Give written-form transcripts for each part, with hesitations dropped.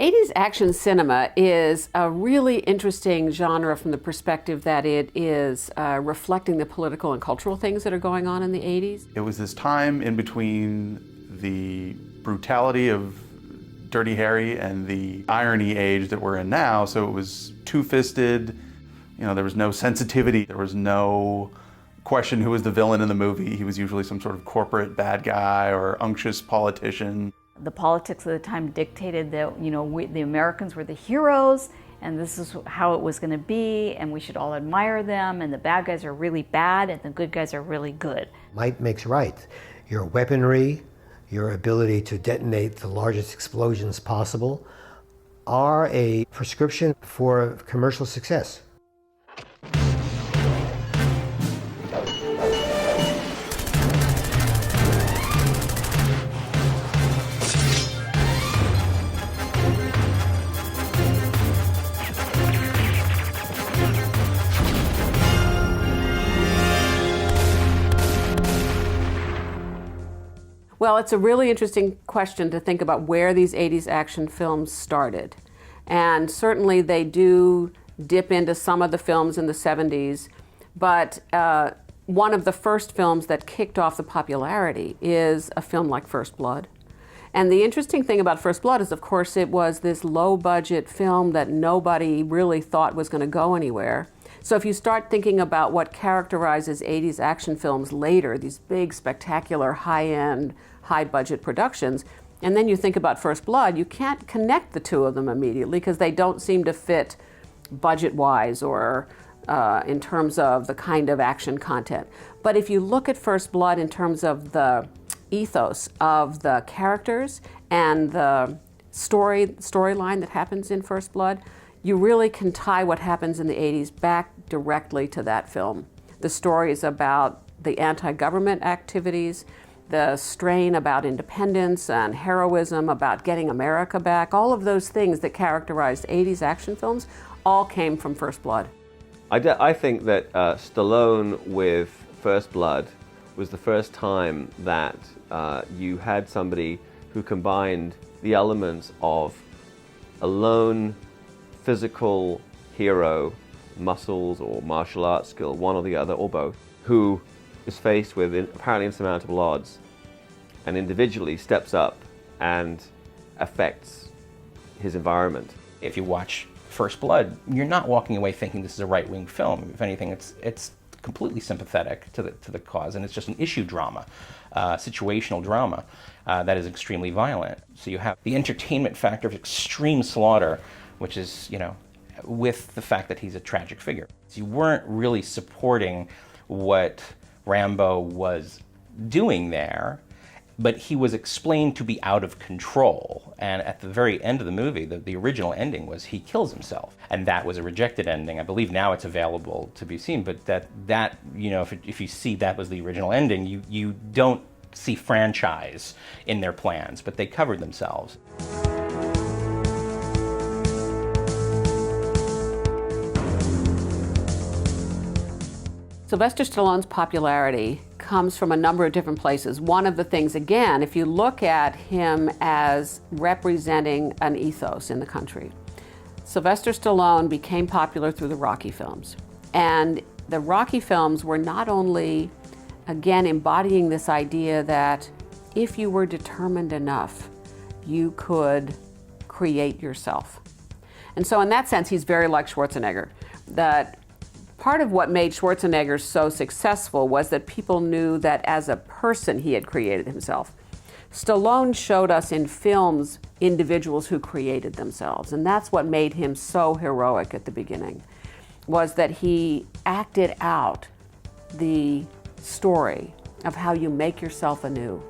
80s action cinema is a really interesting genre from the perspective that it is reflecting the political and cultural things that are going on in the 80s. It was this time in between the brutality of Dirty Harry and the irony age that we're in now, so it was two-fisted. You know, there was no sensitivity, there was no question who was the villain in the movie. He was usually some sort of corporate bad guy or unctuous politician. The politics of the time dictated that, the Americans were the heroes, and this is how it was going to be, and we should all admire them, and the bad guys are really bad, and the good guys are really good. Might makes right. Your weaponry, your ability to detonate the largest explosions possible are a prescription for commercial success. Well, it's a really interesting question to think about where these 80s action films started. And certainly they do dip into some of the films in the 70s, but one of the first films that kicked off the popularity is a film like First Blood. And the interesting thing about First Blood is, of course, it was this low-budget film that nobody really thought was going to go anywhere. So if you start thinking about what characterizes 80s action films later, these big, spectacular, high-end, high-budget productions, and then you think about First Blood, you can't connect the two of them immediately because they don't seem to fit budget-wise or in terms of the kind of action content. But if you look at First Blood in terms of the ethos of the characters and the storyline that happens in First Blood, you really can tie what happens in the 80s back directly to that film. The story is about the anti-government activities, the strain about independence and heroism, about getting America back. All of those things that characterized 80s action films all came from First Blood. I think that Stallone with First Blood was the first time that you had somebody who combined the elements of a lone physical hero, muscles or martial arts skill, one or the other, or both, who is faced with apparently insurmountable odds and individually steps up and affects his environment. If you watch First Blood, you're not walking away thinking this is a right-wing film. If anything, it's completely sympathetic to the cause, and it's just an issue drama, situational drama that is extremely violent. So you have the entertainment factor of extreme slaughter, which is, with the fact that he's a tragic figure. So you weren't really supporting what Rambo was doing there, but he was explained to be out of control. And at the very end of the movie, the original ending was he kills himself. And that was a rejected ending. I believe now it's available to be seen, but that if you see that was the original ending, you don't see franchise in their plans, but they covered themselves. Sylvester Stallone's popularity comes from a number of different places. One of the things, again, if you look at him as representing an ethos in the country, Sylvester Stallone became popular through the Rocky films. And the Rocky films were not only, again, embodying this idea that if you were determined enough, you could create yourself. And so in that sense, he's very like Schwarzenegger. That part of what made Schwarzenegger so successful was that people knew that as a person he had created himself. Stallone showed us in films individuals who created themselves, and that's what made him so heroic at the beginning, was that he acted out the story of how you make yourself anew.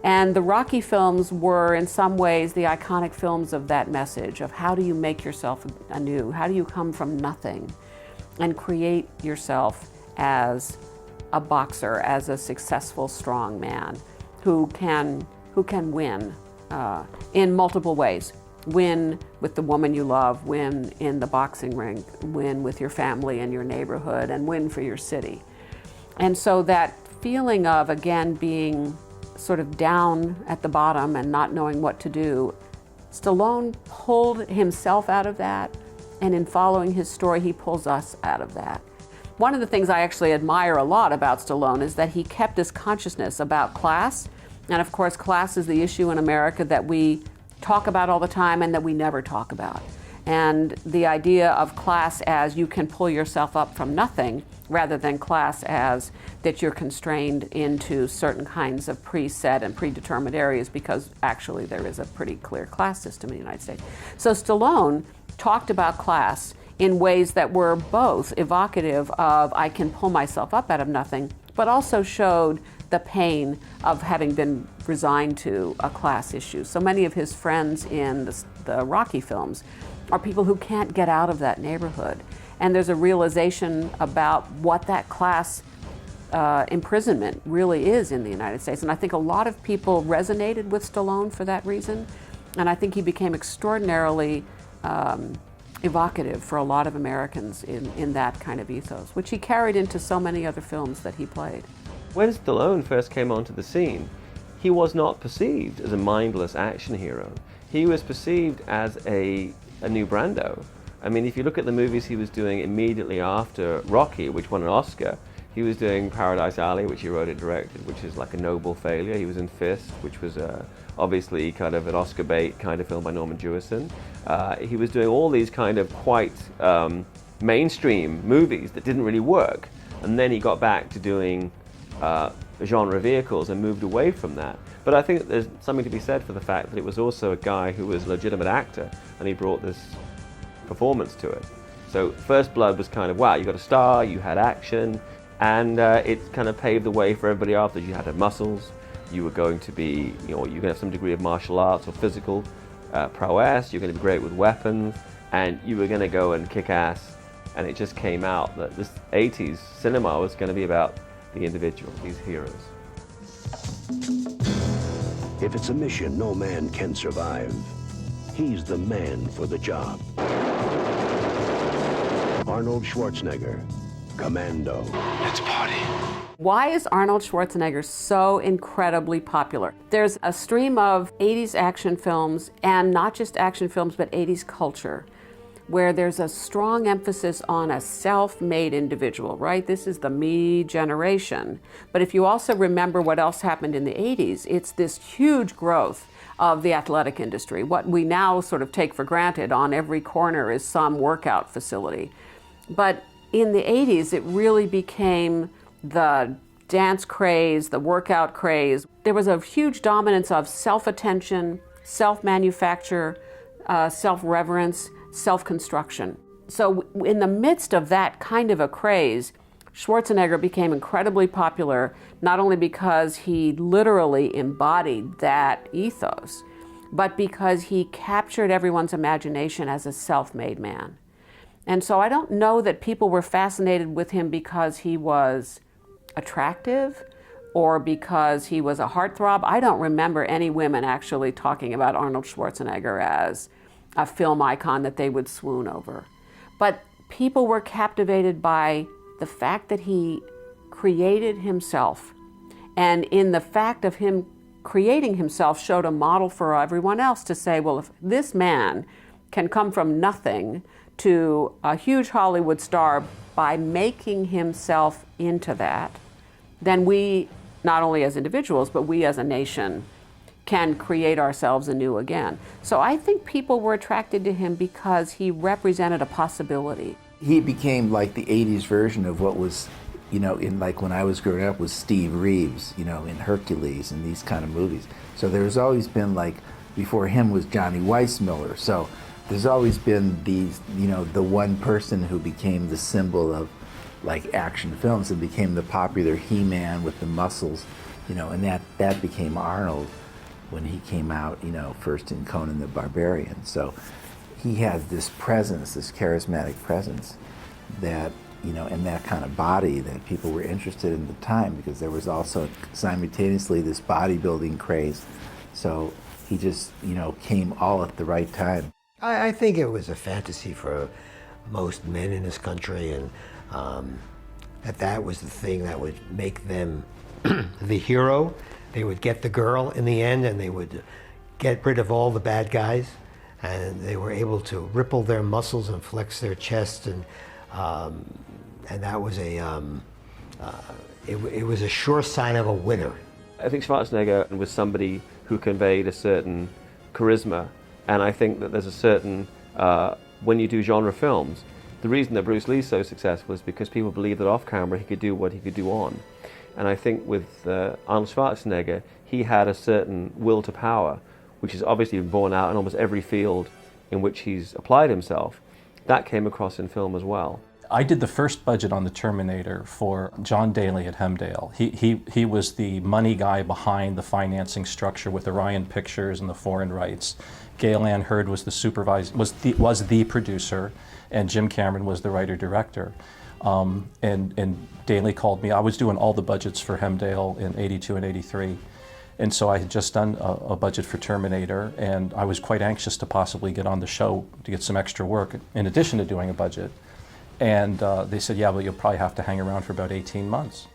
And the Rocky films were in some ways the iconic films of that message of how do you make yourself anew, how do you come from nothing and create yourself as a boxer, as a successful, strong man who can win in multiple ways. Win with the woman you love, win in the boxing ring, win with your family and your neighborhood, and win for your city. And so that feeling of, again, being sort of down at the bottom and not knowing what to do, Stallone pulled himself out of that, and in following his story, he pulls us out of that. One of the things I actually admire a lot about Stallone is that he kept this consciousness about class. And of course, class is the issue in America that we talk about all the time and that we never talk about. And the idea of class as you can pull yourself up from nothing, rather than class as that you're constrained into certain kinds of preset and predetermined areas, because actually there is a pretty clear class system in the United States. So Stallone talked about class in ways that were both evocative of I can pull myself up out of nothing, but also showed the pain of having been resigned to a class issue. So many of his friends in the Rocky films are people who can't get out of that neighborhood. And there's a realization about what that class imprisonment really is in the United States. And I think a lot of people resonated with Stallone for that reason. And I think he became extraordinarily evocative for a lot of Americans in that kind of ethos, which he carried into so many other films that he played. When Stallone first came onto the scene, he was not perceived as a mindless action hero. He was perceived as a new Brando. I mean, if you look at the movies he was doing immediately after Rocky, which won an Oscar, he was doing Paradise Alley, which he wrote and directed, which is like a noble failure. He was in Fist, which was obviously kind of an Oscar bait kind of film by Norman Jewison. He was doing all these kind of quite mainstream movies that didn't really work. And then he got back to doing genre vehicles and moved away from that. But I think that there's something to be said for the fact that it was also a guy who was a legitimate actor, and he brought this performance to it. So First Blood was kind of, wow, you got a star, you had action, and it kind of paved the way for everybody after. You had muscles, you were going to be, you know, you're going to have some degree of martial arts or physical prowess, you're going to be great with weapons, and you were going to go and kick ass. And it just came out that this 80s cinema was going to be about the individual, these heroes. If it's a mission no man can survive, he's the man for the job. Arnold Schwarzenegger, Commando. Let's party. Why is Arnold Schwarzenegger so incredibly popular? There's a stream of 80s action films, and not just action films, but 80s culture, where there's a strong emphasis on a self-made individual, right? This is the me generation. But if you also remember what else happened in the 80s, it's this huge growth of the athletic industry. What we now sort of take for granted on every corner is some workout facility. But in the 80s, it really became the dance craze, the workout craze. There was a huge dominance of self-attention, self-manufacture, self-reverence, self-construction. So in the midst of that kind of a craze, Schwarzenegger became incredibly popular, not only because he literally embodied that ethos, but because he captured everyone's imagination as a self-made man. And so I don't know that people were fascinated with him because he was attractive or because he was a heartthrob. I don't remember any women actually talking about Arnold Schwarzenegger as a film icon that they would swoon over. But people were captivated by the fact that he created himself. And in the fact of him creating himself showed a model for everyone else to say, well, if this man can come from nothing to a huge Hollywood star by making himself into that, then we, not only as individuals, but we as a nation, can create ourselves anew again. So I think people were attracted to him because he represented a possibility. He became like the 80s version of what was, you know, in like when I was growing up was Steve Reeves, you know, in Hercules and these kind of movies. So there's always been like, before him was Johnny Weissmuller. So there's always been these, you know, the one person who became the symbol of like action films and became the popular He-Man with the muscles, you know, and that became Arnold when he came out, you know, first in Conan the Barbarian. So he had this presence, this charismatic presence that, you know, and that kind of body that people were interested in at the time, because there was also simultaneously this bodybuilding craze. So he just, you know, came all at the right time. I think it was a fantasy for most men in this country, and that was the thing that would make them the hero. They would get the girl in the end, and they would get rid of all the bad guys, and they were able to ripple their muscles and flex their chest, and that was it was a sure sign of a winner. I think Schwarzenegger was somebody who conveyed a certain charisma, and I think that there's a certain, when you do genre films, the reason that Bruce Lee's so successful is because people believe that off camera he could do what he could do on. And I think with Arnold Schwarzenegger, he had a certain will to power, which is obviously borne out in almost every field in which he's applied himself. That came across in film as well. I did the first budget on the Terminator for John Daly at Hemdale. He was the money guy behind the financing structure with Orion Pictures and the foreign rights. Gail Ann Hurd was the supervisor, was the producer, and Jim Cameron was the writer-director. And Daly called me. I was doing all the budgets for Hemdale in '82 and '83. And so I had just done a budget for Terminator, and I was quite anxious to possibly get on the show to get some extra work in addition to doing a budget. And they said, yeah, well, you'll probably have to hang around for about 18 months.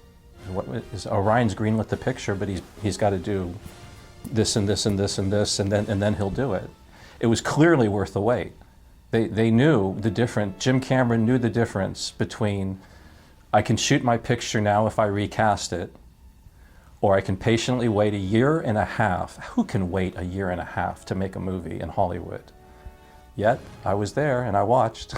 Orion's greenlit the picture, but he's got to do this and this and this and this, and then he'll do it. It was clearly worth the wait. They knew the difference. Jim Cameron knew the difference between I can shoot my picture now if I recast it, or I can patiently wait a year and a half. Who can wait a year and a half to make a movie in Hollywood? Yet, I was there and I watched.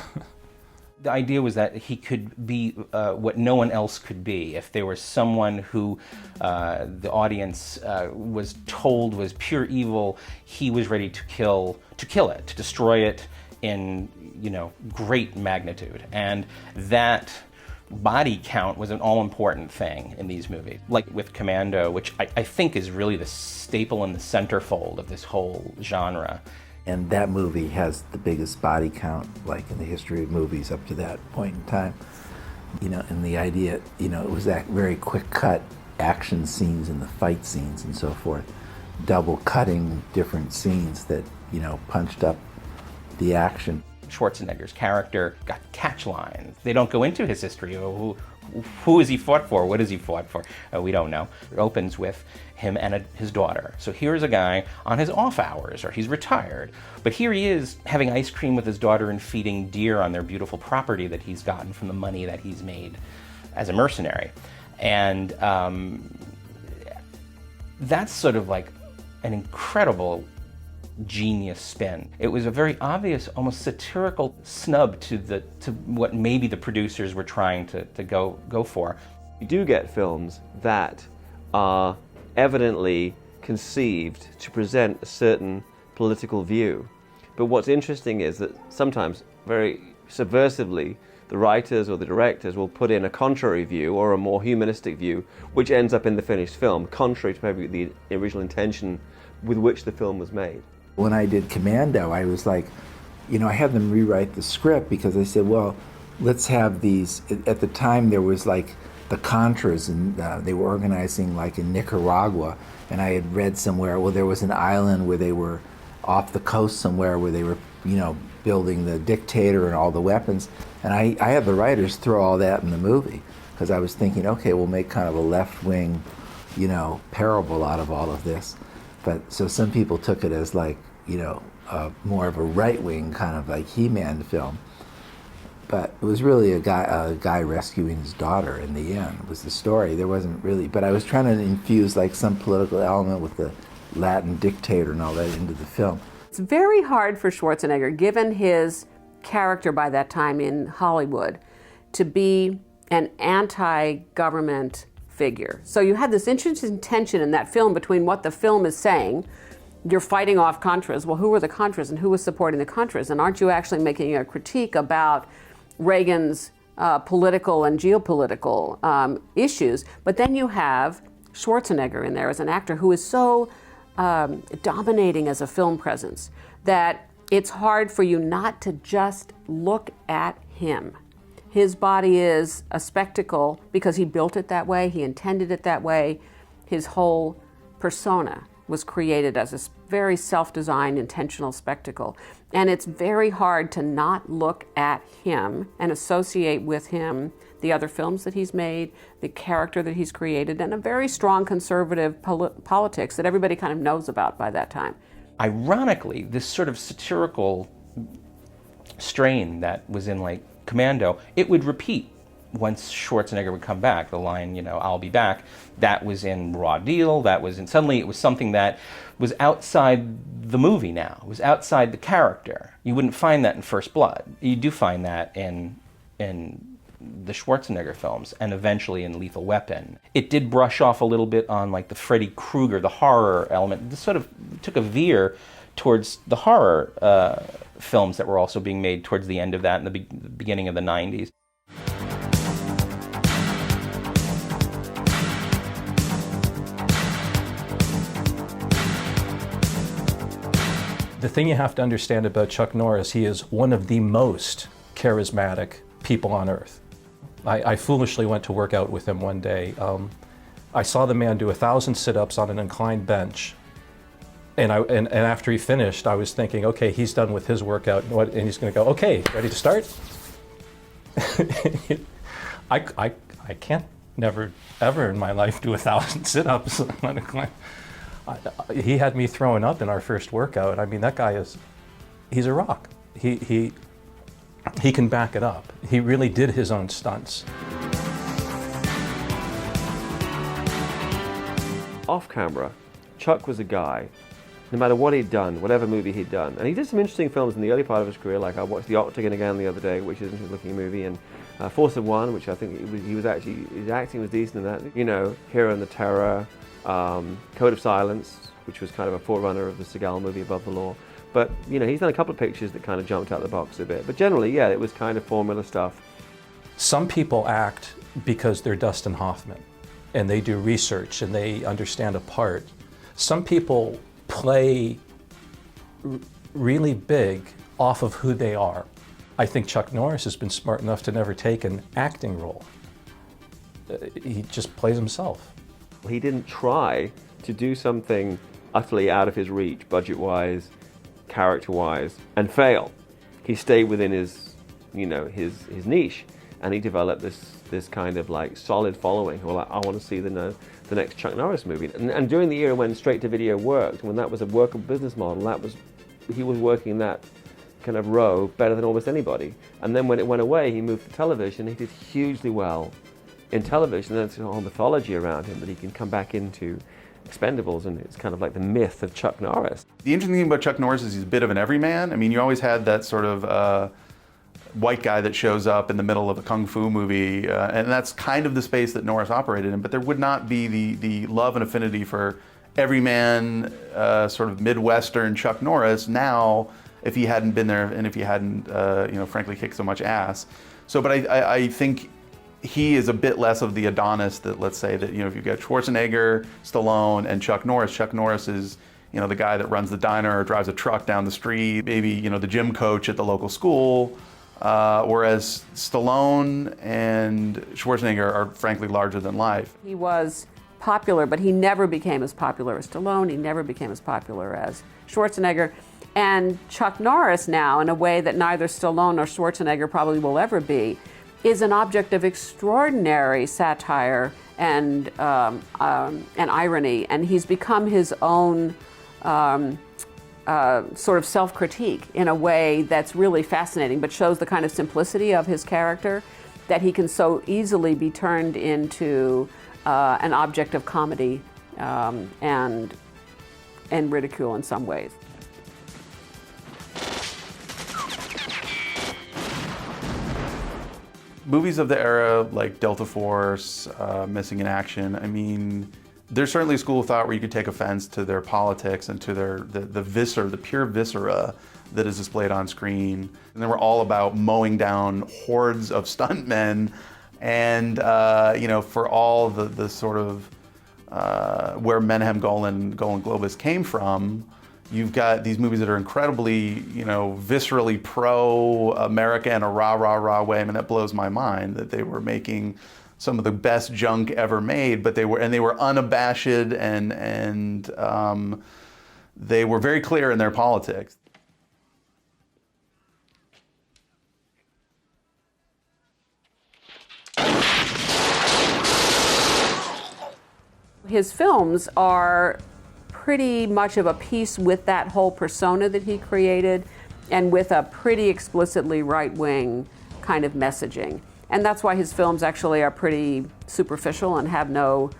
The idea was that he could be what no one else could be. If there was someone who the audience was told was pure evil, he was ready to kill it, to destroy it in, great magnitude. And that body count was an all-important thing in these movies. Like with Commando, which I think is really the staple and the centerfold of this whole genre. And that movie has the biggest body count, like in the history of movies up to that point in time. And the idea, it was that very quick cut action scenes and the fight scenes and so forth, double cutting different scenes that, punched up the action. Schwarzenegger's character got catch lines. They don't go into his history. Who has he fought for? What has he fought for? We don't know. It opens with him and his daughter. So here's a guy on his off hours, or he's retired. But here he is having ice cream with his daughter and feeding deer on their beautiful property that he's gotten from the money that he's made as a mercenary. And that's sort of like an incredible genius spin. It was a very obvious, almost satirical snub to what maybe the producers were trying to go for. You do get films that are evidently conceived to present a certain political view. But what's interesting is that sometimes, very subversively, the writers or the directors will put in a contrary view or a more humanistic view, which ends up in the finished film, contrary to maybe the original intention with which the film was made. When I did Commando, I was like, I had them rewrite the script because I said, well, let's have these. At the time, there was like the Contras, and they were organizing like in Nicaragua, and I had read somewhere, well, there was an island where they were off the coast somewhere where they were, building the dictator and all the weapons, and I had the writers throw all that in the movie because I was thinking, okay, we'll make kind of a left-wing, parable out of all of this. But so some people took it as like, more of a right-wing kind of like He-Man film. But it was really a guy rescuing his daughter in the end was the story. There wasn't really, but I was trying to infuse like some political element with the Latin dictator and all that into the film. It's very hard for Schwarzenegger, given his character by that time in Hollywood, to be an anti-government figure. So you had this interesting tension in that film between what the film is saying. You're fighting off Contras. Well, who were the Contras and who was supporting the Contras? And aren't you actually making a critique about Reagan's political and geopolitical issues? But then you have Schwarzenegger in there as an actor who is so dominating as a film presence that it's hard for you not to just look at him. His body is a spectacle because he built it that way, he intended it that way. His whole persona was created as a very self-designed, intentional spectacle. And it's very hard to not look at him and associate with him the other films that he's made, the character that he's created, and a very strong conservative politics that everybody kind of knows about by that time. ironically, this sort of satirical strain that was in like Commando, it would repeat once Schwarzenegger would come back. The line, you know, "I'll be back," that was in Raw Deal, that was in, suddenly it was something that was outside the movie now. It was outside the character. You wouldn't find that in First Blood. You do find that in the Schwarzenegger films and eventually in Lethal Weapon. It did brush off a little bit on like the Freddy Krueger, the horror element. This sort of took a veer towards the horror films that were also being made towards the end of that in the beginning of the 90s. The thing you have to understand about Chuck Norris, he is one of the most charismatic people on earth. I foolishly went to work out with him one day. I saw the man do 1,000 sit-ups on an inclined bench. And after he finished, I was thinking, okay, he's done with his workout, and he's going to go, okay, ready to start? I can't never, ever in my life do 1,000 sit-ups on a climb. He had me throwing up in our first workout. I mean, that guy he's a rock. He can back it up. He really did his own stunts. Off camera, Chuck was a guy, no matter what he'd done, whatever movie he'd done. And he did some interesting films in the early part of his career, like I watched The Octagon again the other day, which is an interesting looking movie, and Force of One, which I think his acting was decent in that. You know, Hero and the Terror, Code of Silence, which was kind of a forerunner of the Seagal movie Above the Law. But, you know, he's done a couple of pictures that kind of jumped out the box a bit. But generally, yeah, it was kind of formula stuff. Some people act because they're Dustin Hoffman, and they do research, and they understand a part. Some people play really big off of who they are. I think Chuck Norris has been smart enough to never take an acting role. He just plays himself. He didn't try to do something utterly out of his reach, budget-wise, character-wise, and fail. He stayed within his, you know, his niche, and he developed this kind of like solid following. Well, I want to see the next Chuck Norris movie. And during the era when straight-to-video worked, when that was a workable business model, he was working that kind of row better than almost anybody. And then when it went away, he moved to television. He did hugely well in television. There's a whole mythology around him that he can come back into Expendables, and it's kind of like the myth of Chuck Norris. The interesting thing about Chuck Norris is he's a bit of an everyman. I mean, you always had that sort of white guy that shows up in the middle of a kung fu movie, and that's kind of the space that Norris operated in, but there would not be the love and affinity for everyman, sort of Midwestern Chuck Norris now if he hadn't been there and if he hadn't, frankly, kicked so much ass. So, but I think he is a bit less of the Adonis that, let's say, that, you know, if you've got Schwarzenegger, Stallone, and Chuck Norris is, you know, the guy that runs the diner or drives a truck down the street, maybe, you know, the gym coach at the local school, whereas Stallone and Schwarzenegger are frankly larger than life. He was popular, but he never became as popular as Stallone. He never became as popular as Schwarzenegger. And Chuck Norris now, in a way that neither Stallone nor Schwarzenegger probably will ever be, is an object of extraordinary satire and irony, and he's become his own sort of self-critique in a way that's really fascinating, but shows the kind of simplicity of his character, that he can so easily be turned into an object of comedy and ridicule in some ways. Movies of the era like Delta Force, Missing in Action, I mean, there's certainly a school of thought where you could take offense to their politics and to the pure viscera that is displayed on screen. And they were all about mowing down hordes of stuntmen, and for all the sort of where Menahem Golan Globus came from, you've got these movies that are incredibly, viscerally pro-America in a rah-rah-rah way. I mean, that blows my mind that they were making some of the best junk ever made, but they were unabashed and they were very clear in their politics. His films are pretty much of a piece with that whole persona that he created, and with a pretty explicitly right-wing kind of messaging. And that's why his films actually are pretty superficial and have no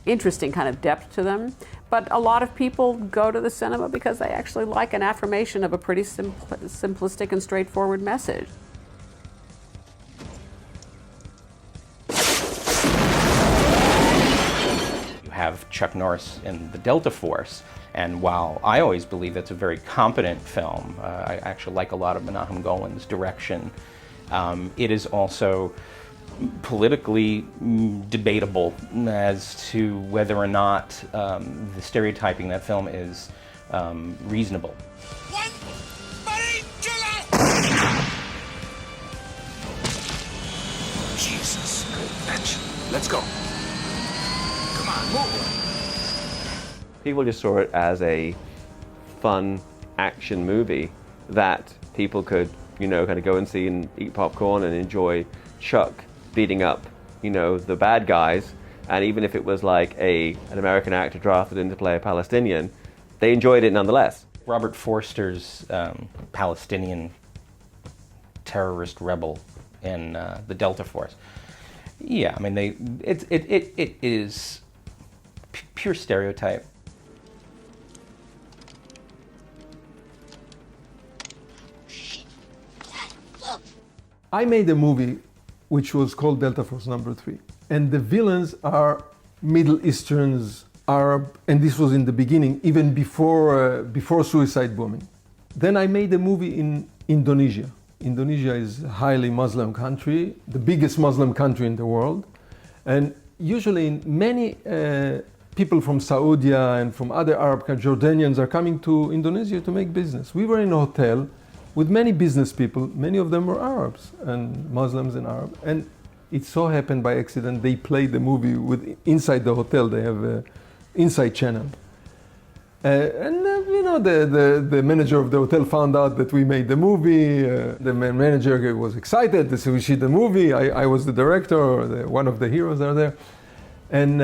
interesting kind of depth to them. But a lot of people go to the cinema because they actually like an affirmation of a pretty simplistic and straightforward message. You have Chuck Norris in the Delta Force, and while I always believe it's a very competent film, I actually like a lot of Menahem Golan's direction, it is also politically debatable as to whether or not the stereotyping that film is reasonable. Jesus, action. Let's go. Come on, move. People just saw it as a fun action movie that people could, kind of go and see and eat popcorn and enjoy Chuck beating up, the bad guys. And even if it was like an American actor drafted in to play a Palestinian, they enjoyed it nonetheless. Robert Forster's Palestinian terrorist rebel in the Delta Force. Yeah, I mean, it is pure stereotype. I made a movie which was called Delta Force Number 3. And the villains are Middle Easterns, Arab, and this was in the beginning, even before suicide bombing. Then I made a movie in Indonesia. Indonesia is a highly Muslim country, the biggest Muslim country in the world. And usually many people from Saudi and from other Arab countries, Jordanians, are coming to Indonesia to make business. We were in a hotel with many business people. Many of them were Arabs and Muslims and Arab. And it so happened by accident they played the movie inside the hotel. They have an inside channel. The manager of the hotel found out that we made the movie. The manager was excited. They said, we see the movie. I was the director, one of the heroes are there. And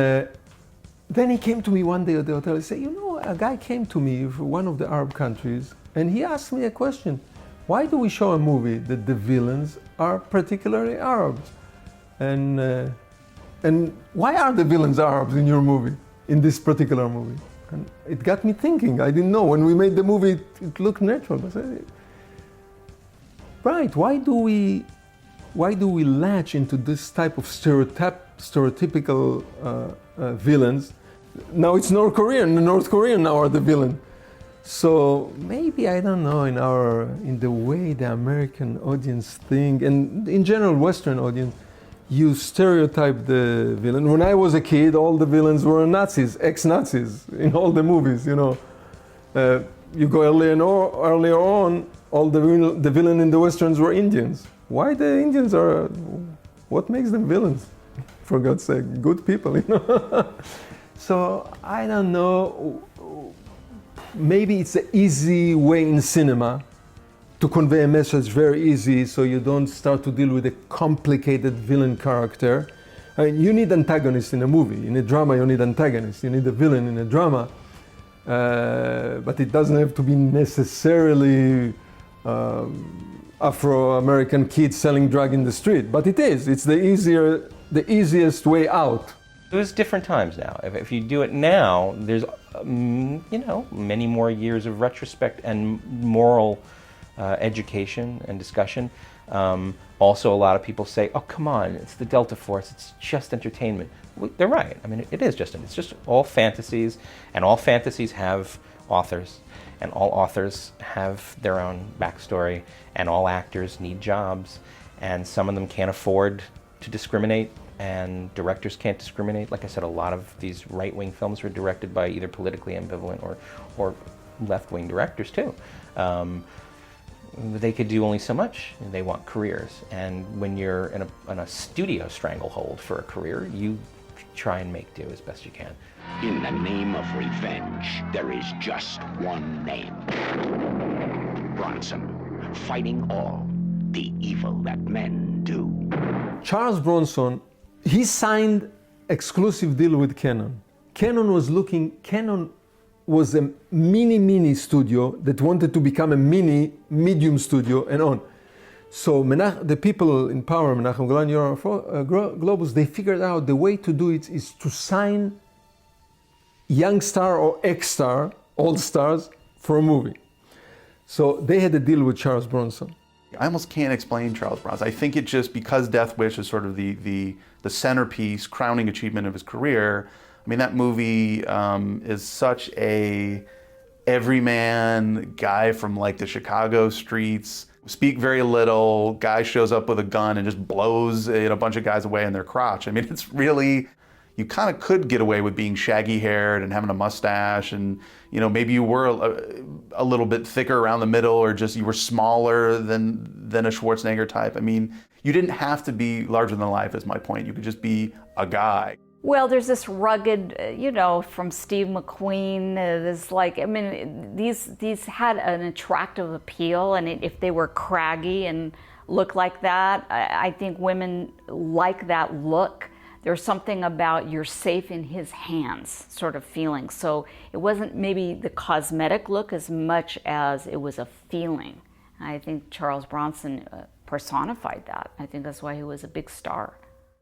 then he came to me one day at the hotel. He said, a guy came to me from one of the Arab countries, and he asked me a question. Why do we show a movie that the villains are particularly Arabs? And why are the villains Arabs in your movie, in this particular movie? And it got me thinking. I didn't know. When we made the movie, it looked natural. I said, right, why do we latch into this type of stereotypical villains? Now it's North Korean. The North Korean now are the villain. So maybe, I don't know, in the way the American audience think, and in general Western audience, you stereotype the villain. When I was a kid, all the villains were Nazis, ex-Nazis, in all the movies, You go earlier on, all the villain in the Westerns were Indians. Why the Indians are, what makes them villains? For God's sake, good people, So, I don't know, maybe it's an easy way in cinema to convey a message, very easy, so you don't start to deal with a complicated villain character. I mean, you need antagonists in a movie. In a drama, you need antagonists. You need a villain in a drama. But it doesn't have to be necessarily Afro-American kids selling drugs in the street. But it is. It's the easiest way out. It was different times now. If you do it now, there's, many more years of retrospect and moral education and discussion. Also, a lot of people say, oh, come on, it's the Delta Force, it's just entertainment. Well, they're right. I mean, it's just all fantasies, and all fantasies have authors, and all authors have their own backstory, and all actors need jobs, and some of them can't afford to discriminate, and directors can't discriminate. Like I said, a lot of these right-wing films were directed by either politically ambivalent or left-wing directors too. They could do only so much, and they want careers. And when you're in a studio stranglehold for a career, you try and make do as best you can. In the name of revenge, there is just one name. Bronson, fighting all the evil that men do. Charles Bronson, he signed exclusive deal with Canon. Canon was a mini studio that wanted to become a medium studio and on. So the people in power, Menachem Golan, Globus, they figured out the way to do it is to sign young star or ex-star, old stars, for a movie. So they had a deal with Charles Bronson. I almost can't explain Charles Bronson. I think it just, because Death Wish is sort of the centerpiece, crowning achievement of his career. I mean, that movie is such a everyman guy from like the Chicago streets, speak very little, guy shows up with a gun and just blows a bunch of guys away in their crotch. I mean, it's really, you kind of could get away with being shaggy haired and having a mustache, and maybe you were a little bit thicker around the middle, or just you were smaller than a Schwarzenegger type. I mean, you didn't have to be larger than life, is my point. You could just be a guy. Well, there's this rugged, from Steve McQueen. There's these had an attractive appeal, and if they were craggy and looked like that, I think women like that look. There's something about you're safe in his hands sort of feeling. So it wasn't maybe the cosmetic look as much as it was a feeling. I think Charles Bronson personified that. I think that's why he was a big star.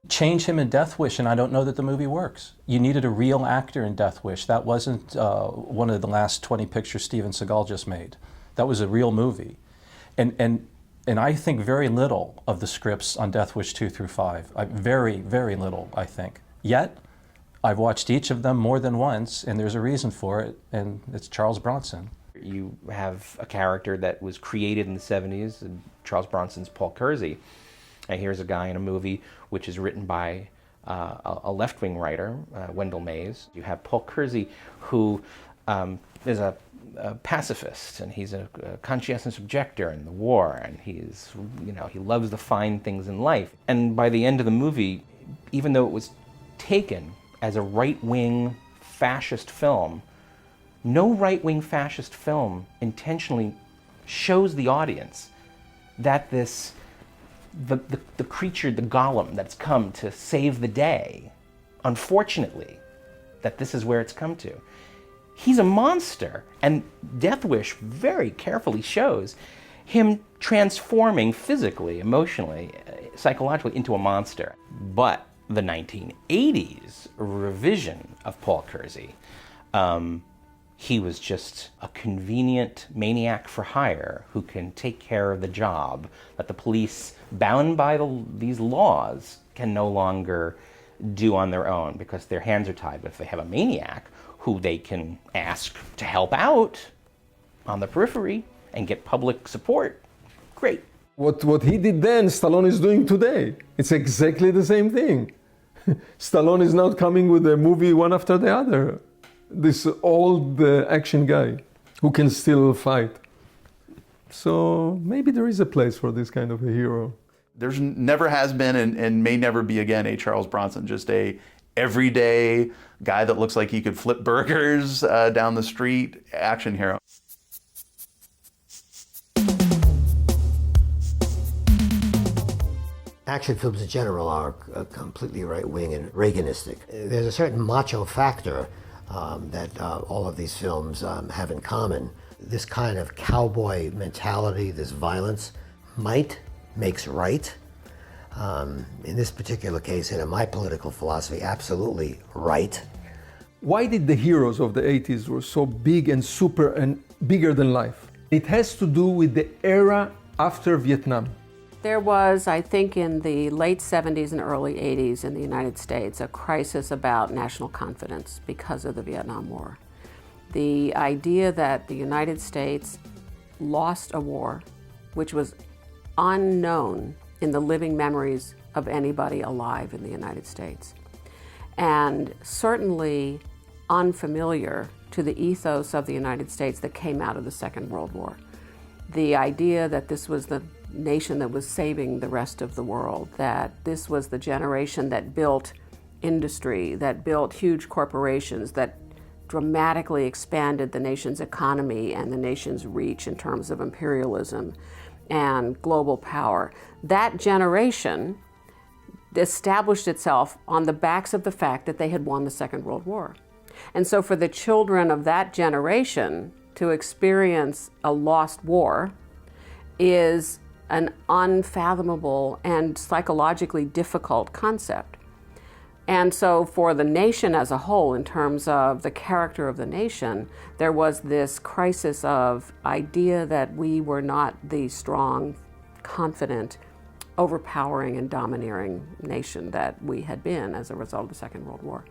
Change him in Death Wish, and I don't know that the movie works. You needed a real actor in Death Wish. That wasn't one of the last 20 pictures Steven Seagal just made. That was a real movie. And I think very little of the scripts on Death Wish 2 through 5. Very, very little, I think. Yet, I've watched each of them more than once, and there's a reason for it, and it's Charles Bronson. You have a character that was created in the 70s, and Charles Bronson's Paul Kersey. And here's a guy in a movie which is written by a left-wing writer, Wendell Mays. You have Paul Kersey, who is a pacifist, and he's a conscientious objector in the war, and he loves the fine things in life. And by the end of the movie, even though it was taken as a right-wing fascist film, no right-wing fascist film intentionally shows the audience that the creature, the golem that's come to save the day, unfortunately, that this is where it's come to. He's a monster, and Death Wish very carefully shows him transforming physically, emotionally, psychologically into a monster. But the 1980s revision of Paul Kersey, he was just a convenient maniac for hire who can take care of the job that the police, bound by these laws, can no longer do on their own because their hands are tied. But if they have a maniac who they can ask to help out on the periphery and get public support, great. What he did then, Stallone is doing today. It's exactly the same thing. Stallone is now coming with a movie one after the other. This old action guy who can still fight. So maybe there is a place for this kind of a hero. There's never has been and may never be again a Charles Bronson, just a everyday guy that looks like he could flip burgers down the street action hero. Action films in general are completely right-wing and Reaganistic. There's a certain macho factor that all of these films have in common. This kind of cowboy mentality, this violence, might makes right. In this particular case, and in my political philosophy, absolutely right. Why did the heroes of the 80s were so big and super and bigger than life? It has to do with the era after Vietnam. There was, I think, in the late 70s and early 80s in the United States, a crisis about national confidence because of the Vietnam War. The idea that the United States lost a war, which was unknown in the living memories of anybody alive in the United States, and certainly unfamiliar to the ethos of the United States that came out of the Second World War. The idea that this was the nation that was saving the rest of the world, that this was the generation that built industry, that built huge corporations, that dramatically expanded the nation's economy and the nation's reach in terms of imperialism and global power. That generation established itself on the backs of the fact that they had won the Second World War. And so for the children of that generation to experience a lost war is an unfathomable and psychologically difficult concept. And so for the nation as a whole, in terms of the character of the nation, there was this crisis of idea that we were not the strong, confident, overpowering and domineering nation that we had been as a result of the Second World War.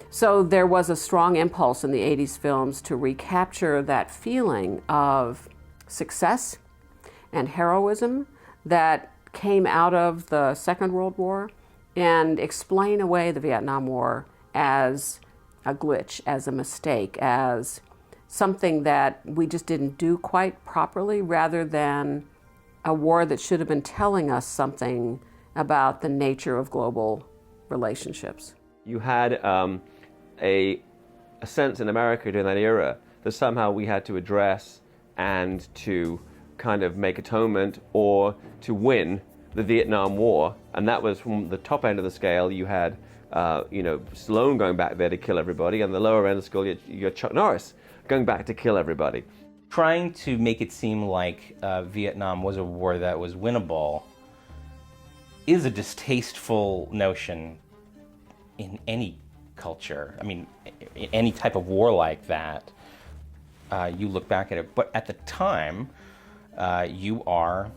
So there was a strong impulse in the 80s films to recapture that feeling of success and heroism that came out of the Second World War and explain away the Vietnam War as a glitch, as a mistake, as something that we just didn't do quite properly, rather than a war that should have been telling us something about the nature of global relationships. You had a sense in America during that era that somehow we had to address and to kind of make atonement or to win the Vietnam War, and that was from the top end of the scale. You had, Stallone going back there to kill everybody, and the lower end of the scale, you had Chuck Norris going back to kill everybody. Trying to make it seem like Vietnam was a war that was winnable is a distasteful notion in any culture. I mean, in any type of war like that, you look back at it. But at the time, you are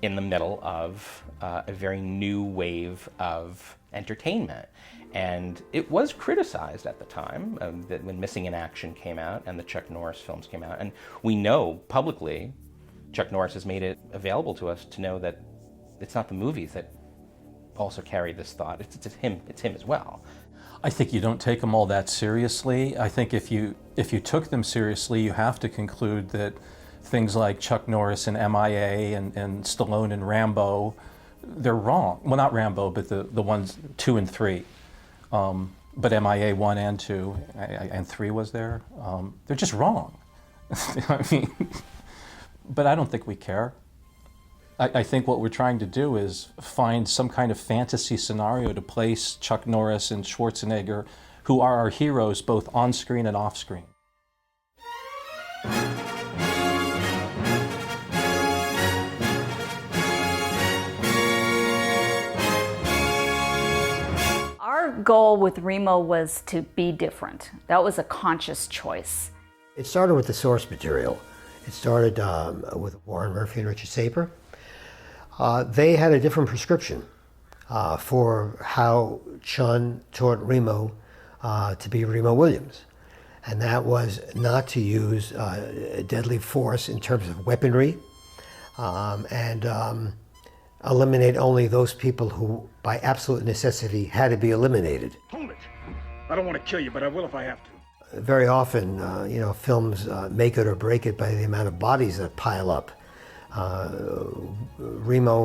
in the middle of a very new wave of entertainment. And it was criticized at the time that when Missing in Action came out and the Chuck Norris films came out. And we know publicly, Chuck Norris has made it available to us to know that it's not the movies that also carry this thought. It's him as well. I think you don't take them all that seriously. I think if you took them seriously, you have to conclude that things like Chuck Norris and MIA and Stallone and Rambo, they're wrong. Well, not Rambo, but the ones 2 and 3. But MIA 1 and 2, and 3 was there. They're just wrong. I mean, but I don't think we care. I think what we're trying to do is find some kind of fantasy scenario to place Chuck Norris and Schwarzenegger, who are our heroes both on screen and off screen. Our goal with Remo was to be different. That was a conscious choice. It started with the source material. It started with Warren Murphy and Richard Saper. They had a different prescription for how Chun taught Remo to be Remo Williams. And that was not to use deadly force in terms of weaponry and eliminate only those people who, by absolute necessity, had to be eliminated. Hold it! I don't want to kill you, but I will if I have to. Very often, films make it or break it by the amount of bodies that pile up. Remo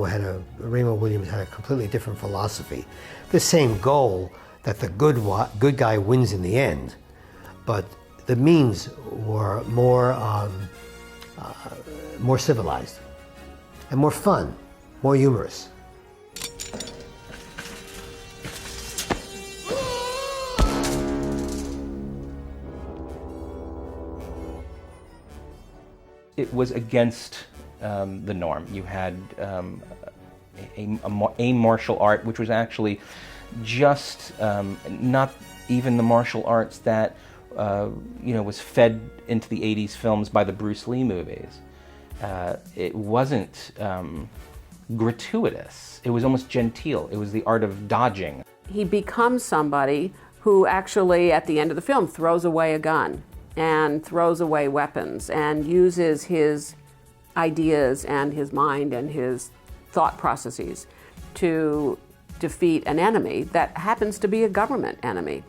Williams had a completely different philosophy. The same goal, that the good guy wins in the end, but the means were more civilized and more fun, more humorous. It was against the norm. You had a martial art, which was actually just not even the martial arts that was fed into the 80s films by the Bruce Lee movies. It wasn't gratuitous. It was almost genteel. It was the art of dodging. He becomes somebody who actually, at the end of the film, throws away a gun and throws away weapons and uses his ideas and his mind and his thought processes to defeat an enemy that happens to be a government enemy.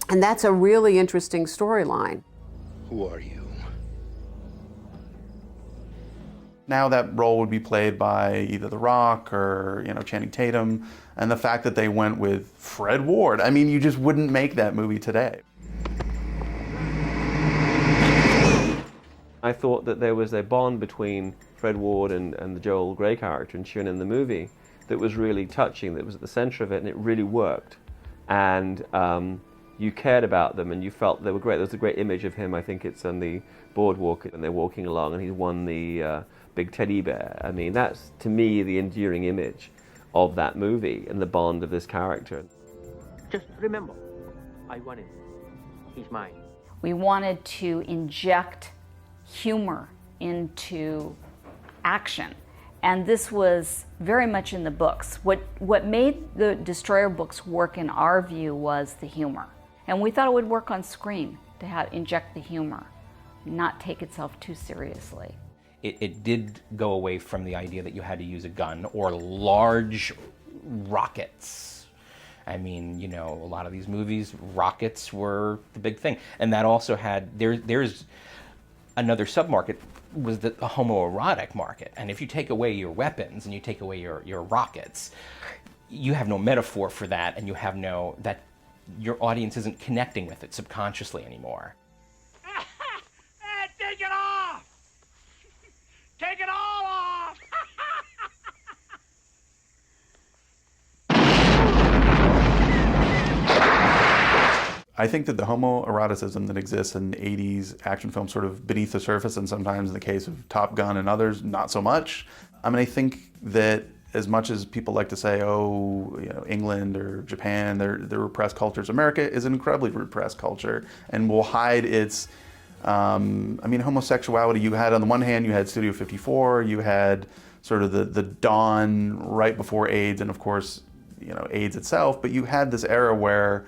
And that's a really interesting storyline. Who are you? Now that role would be played by either The Rock or, Channing Tatum, and the fact that they went with Fred Ward, I mean, you just wouldn't make that movie today. I thought that there was a bond between Fred Ward and the Joel Grey character and Chun in the movie that was really touching, that was at the center of it, and it really worked. And you cared about them and you felt they were great. There's a great image of him, I think it's on the boardwalk, and they're walking along and he's won the big teddy bear. I mean, that's, to me, the enduring image of that movie and the bond of this character. Just remember, I won him. He's mine. We wanted to inject humor into action. And this was very much in the books. What made the Destroyer books work in our view was the humor. And we thought it would work on screen to inject the humor, not take itself too seriously. It did go away from the idea that you had to use a gun or large rockets. I mean, you know, a lot of these movies, rockets were the big thing. And that also had, there's another submarket, was the homoerotic market. And if you take away your weapons and you take away your rockets, you have no metaphor for that, and you have that your audience isn't connecting with it subconsciously anymore. Take it off! Take it all off! I think that the homoeroticism that exists in 80s action films sort of beneath the surface, and sometimes in the case of Top Gun and others, not so much. I mean, I think that as much as people like to say, oh, you know, England or Japan, they're repressed cultures, America is an incredibly repressed culture and will hide its, I mean, homosexuality. You had, on the one hand, you had Studio 54, you had sort of the dawn right before AIDS, and of course, you know, AIDS itself, but you had this era where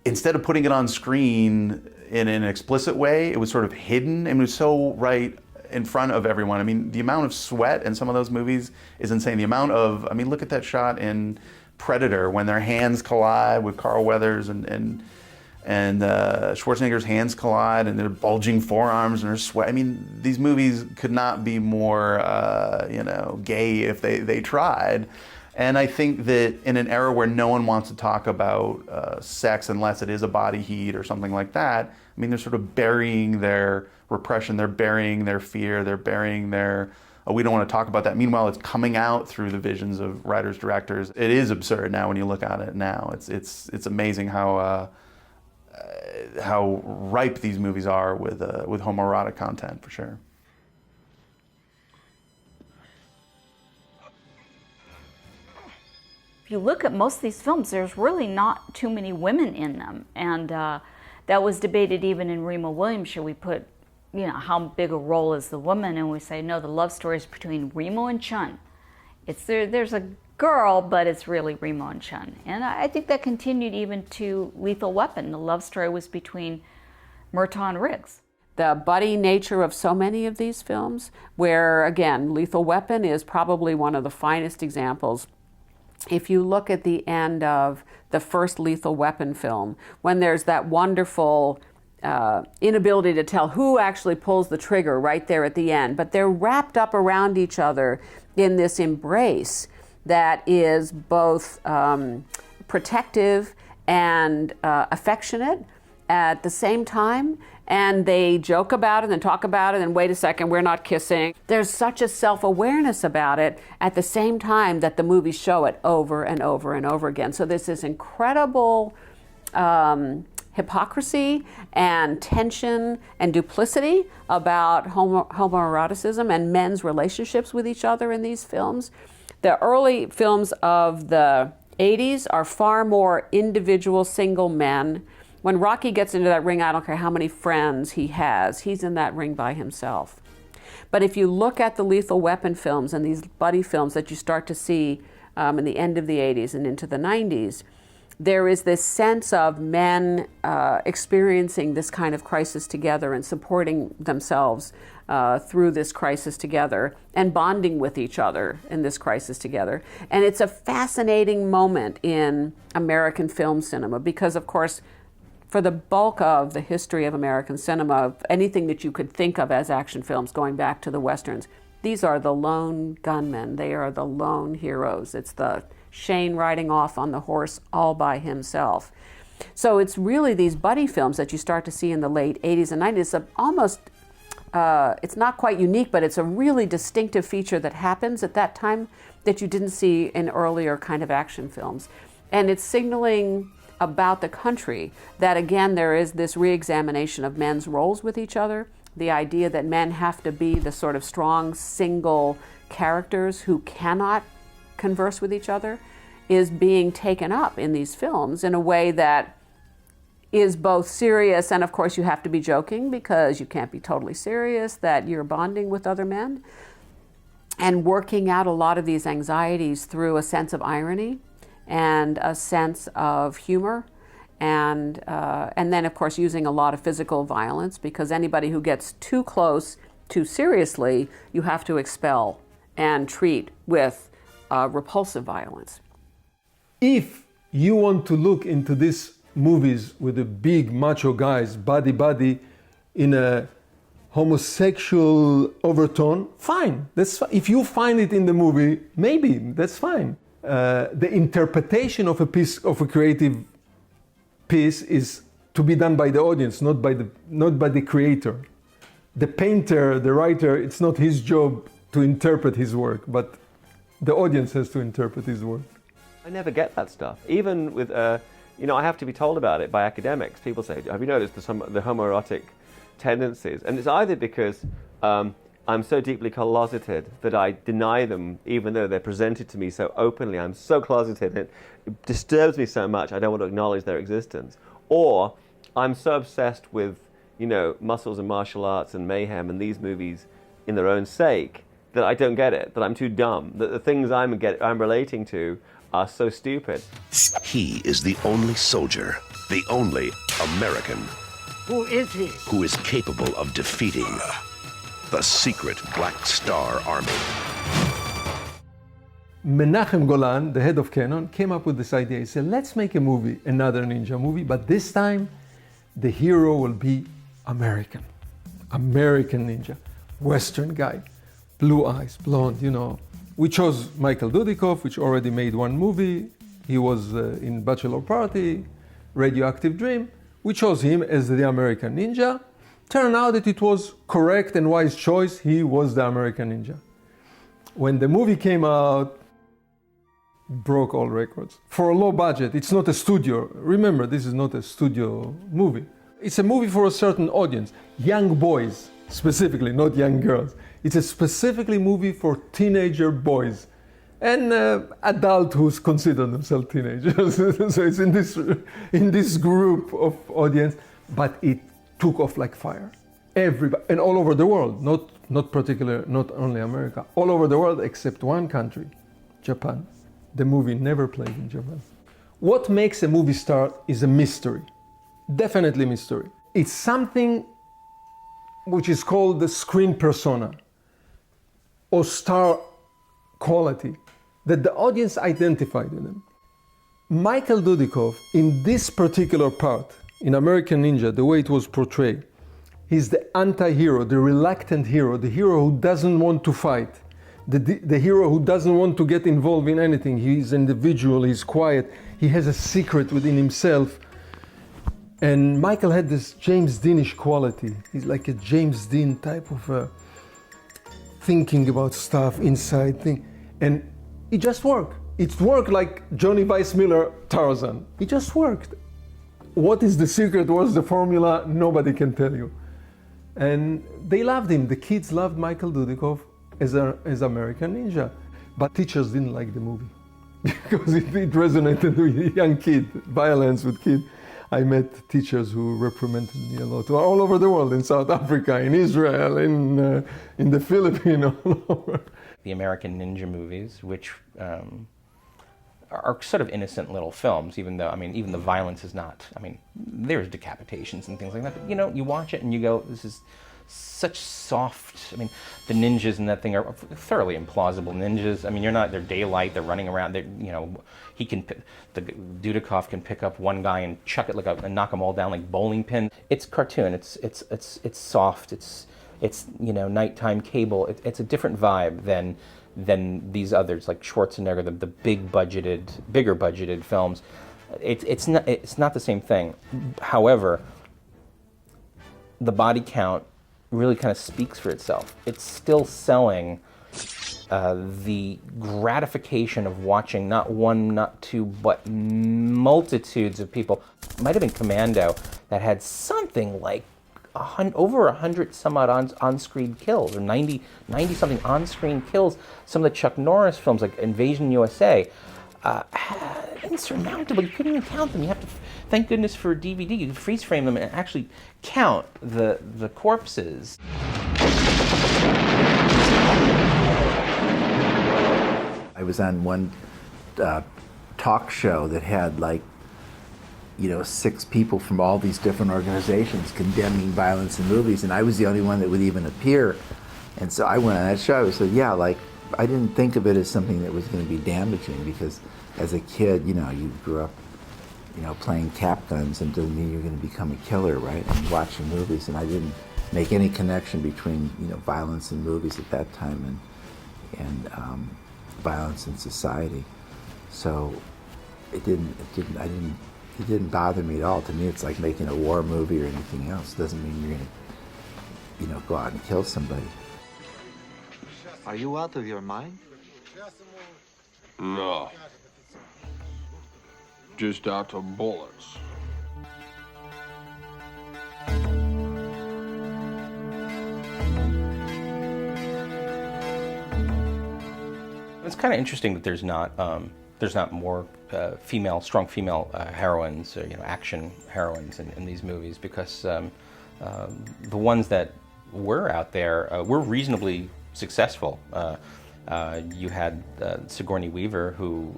instead of putting it on screen in an explicit way, it was sort of hidden, and it was so right in front of everyone. I mean, the amount of sweat in some of those movies is insane. The amount of, I mean, look at that shot in Predator when their hands collide with Carl Weathers and Schwarzenegger's hands collide and their bulging forearms and their sweat. I mean, these movies could not be more, you know, gay if they tried. And I think that in an era where no one wants to talk about sex unless it is a body heat or something like that, I mean, they're sort of burying their repression, they're burying their fear, they're burying their, oh, we don't want to talk about that. Meanwhile, it's coming out through the visions of writers, directors. It is absurd now when you look at it now. It's amazing how ripe these movies are with homoerotic content, for sure. If you look at most of these films, there's really not too many women in them. And that was debated even in Remo Williams. Should we put, you know, how big a role is the woman? And we say, no, the love story is between Remo and Chun. There's a girl, but it's really Remo and Chun. And I think that continued even to Lethal Weapon. The love story was between Murtaugh and Riggs. The buddy nature of so many of these films, where, again, Lethal Weapon is probably one of the finest examples. If you look at the end of the first Lethal Weapon film, when there's that wonderful inability to tell who actually pulls the trigger right there at the end, but they're wrapped up around each other in this embrace that is both protective and affectionate at the same time. And they joke about it and talk about it and wait a second, we're not kissing. There's such a self-awareness about it at the same time that the movies show it over and over and over again. So there's this incredible hypocrisy and tension and duplicity about homoeroticism and men's relationships with each other in these films. The early films of the 80s are far more individual single men. When Rocky gets into that ring, I don't care how many friends he has, he's in that ring by himself. But if you look at the Lethal Weapon films and these buddy films that you start to see in the end of the 80s and into the 90s, there is this sense of men experiencing this kind of crisis together and supporting themselves through this crisis together and bonding with each other in this crisis together. And it's a fascinating moment in American film cinema because, of course, for the bulk of the history of American cinema, anything that you could think of as action films going back to the Westerns, these are the lone gunmen. They are the lone heroes. It's the Shane riding off on the horse all by himself. So it's really these buddy films that you start to see in the late 80s and 90s. Almost, it's not quite unique, but it's a really distinctive feature that happens at that time that you didn't see in earlier kind of action films. And it's signaling about the country that, again, there is this re-examination of men's roles with each other, the idea that men have to be the sort of strong single characters who cannot converse with each other, is being taken up in these films in a way that is both serious, and of course you have to be joking because you can't be totally serious that you're bonding with other men, and working out a lot of these anxieties through a sense of irony and a sense of humor, and then of course using a lot of physical violence, because anybody who gets too close too seriously you have to expel and treat with repulsive violence. If you want to look into these movies with the big macho guys, body, in a homosexual overtone, fine. If you find it in the movie, maybe, that's fine. The interpretation of a creative piece is to be done by the audience, not by the creator. The painter, the writer, it's not his job to interpret his work, but the audience has to interpret his work. I never get that stuff. Even with, I have to be told about it by academics. People say, have you noticed the homoerotic tendencies? And it's either because I'm so deeply closeted that I deny them, even though they're presented to me so openly. I'm so closeted, and it disturbs me so much I don't want to acknowledge their existence. Or I'm so obsessed with, muscles and martial arts and mayhem and these movies in their own sake that I don't get it, that I'm too dumb, that the things I'm relating to are so stupid. He is the only soldier, the only American. Who is he? Who is capable of defeating the secret Black Star Army. Menachem Golan, the head of Canon, came up with this idea. He said, let's make a movie, another ninja movie, but this time the hero will be American. American ninja, Western guy, blue eyes, blonde, We chose Michael Dudikov, which already made one movie. He was in Bachelor Party, Radioactive Dream. We chose him as the American ninja. Turned out that it was correct and wise choice. He was the American ninja. When the movie came out, broke all records. For a low budget, it's not a studio. Remember, this is not a studio movie. It's a movie for a certain audience. Young boys, specifically, not young girls. It's a specifically movie for teenager boys and adults who consider themselves teenagers. So it's in this group of audience, but it took off like fire. Everybody, and all over the world, not only America, all over the world except one country, Japan. The movie never played in Japan. What makes a movie star is a mystery, definitely mystery. It's something which is called the screen persona, or star quality, that the audience identified with them. Michael Dudikov, in this particular part, in American Ninja, the way it was portrayed, he's the anti-hero, the reluctant hero, the hero who doesn't want to fight, the hero who doesn't want to get involved in anything. He's individual, he's quiet, he has a secret within himself. And Michael had this James Deanish quality. He's like a James Dean type of thinking about stuff inside thing, and it just worked. It worked like Johnny Weissmuller, Tarzan. It just worked. What is the secret? What's the formula? Nobody can tell you. And they loved him. The kids loved Michael Dudikov as American Ninja, but teachers didn't like the movie because it resonated with young kid, violence with kids. I met teachers who reprimanded me a lot, all over the world, in South Africa, in Israel, in the Philippines, all over. The American Ninja movies, which are sort of innocent little films, even though, even the violence is not, there's decapitations and things like that, but you watch it and you go, this is such soft, the ninjas in that thing are thoroughly implausible ninjas. they're daylight, they're running around, the Dudikov can pick up one guy and chuck it and knock them all down like bowling pins. It's cartoon, it's soft, it's nighttime cable. It's a different vibe than these others like Schwarzenegger, the bigger budgeted films. It's not the same thing. However, the body count really kind of speaks for itself. It's still selling The gratification of watching not one, not two, but multitudes of people. It might have been Commando that had something like over 100 some odd on-screen kills, or 90 something on-screen kills. Some of the Chuck Norris films, like Invasion USA, insurmountable. You couldn't even count them. You have to, thank goodness for DVD, you can freeze frame them and actually count the corpses. I was on one talk show that had, like, 6 people from all these different organizations condemning violence in movies, and I was the only one that would even appear. And so I went on that show. I said, yeah, like, I didn't think of it as something that was going to be damaging, because as a kid, you grew up, playing cap guns, and doesn't mean you're going to become a killer, right? And watching movies, and I didn't make any connection between, violence in movies at that time and violence in society. So it didn't bother me at all. To me, it's like making a war movie or anything else. It doesn't mean you're going to, go out and kill somebody. Are you out of your mind? No. Just out of bullets. It's kind of interesting that there's not more strong female heroines, or, action heroines in these movies, because the ones that were out there were reasonably successful. You had Sigourney Weaver, who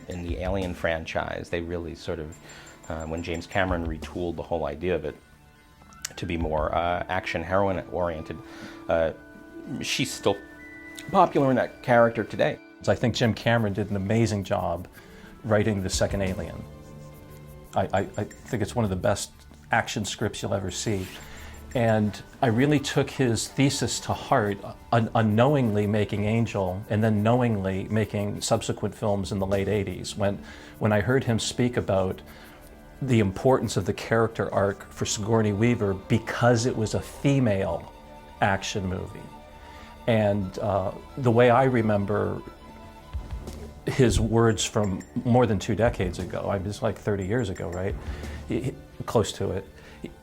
in the Alien franchise, they really sort of, when James Cameron retooled the whole idea of it to be more action heroine oriented, she's still popular in that character today. I think Jim Cameron did an amazing job writing the second Alien. I think it's one of the best action scripts you'll ever see. And I really took his thesis to heart, unknowingly making Angel, and then knowingly making subsequent films in the late 80s. When I heard him speak about the importance of the character arc for Sigourney Weaver because it was a female action movie. And the way I remember his words from more than 2 decades ago, I mean, it's like 30 years ago, right? Close to it.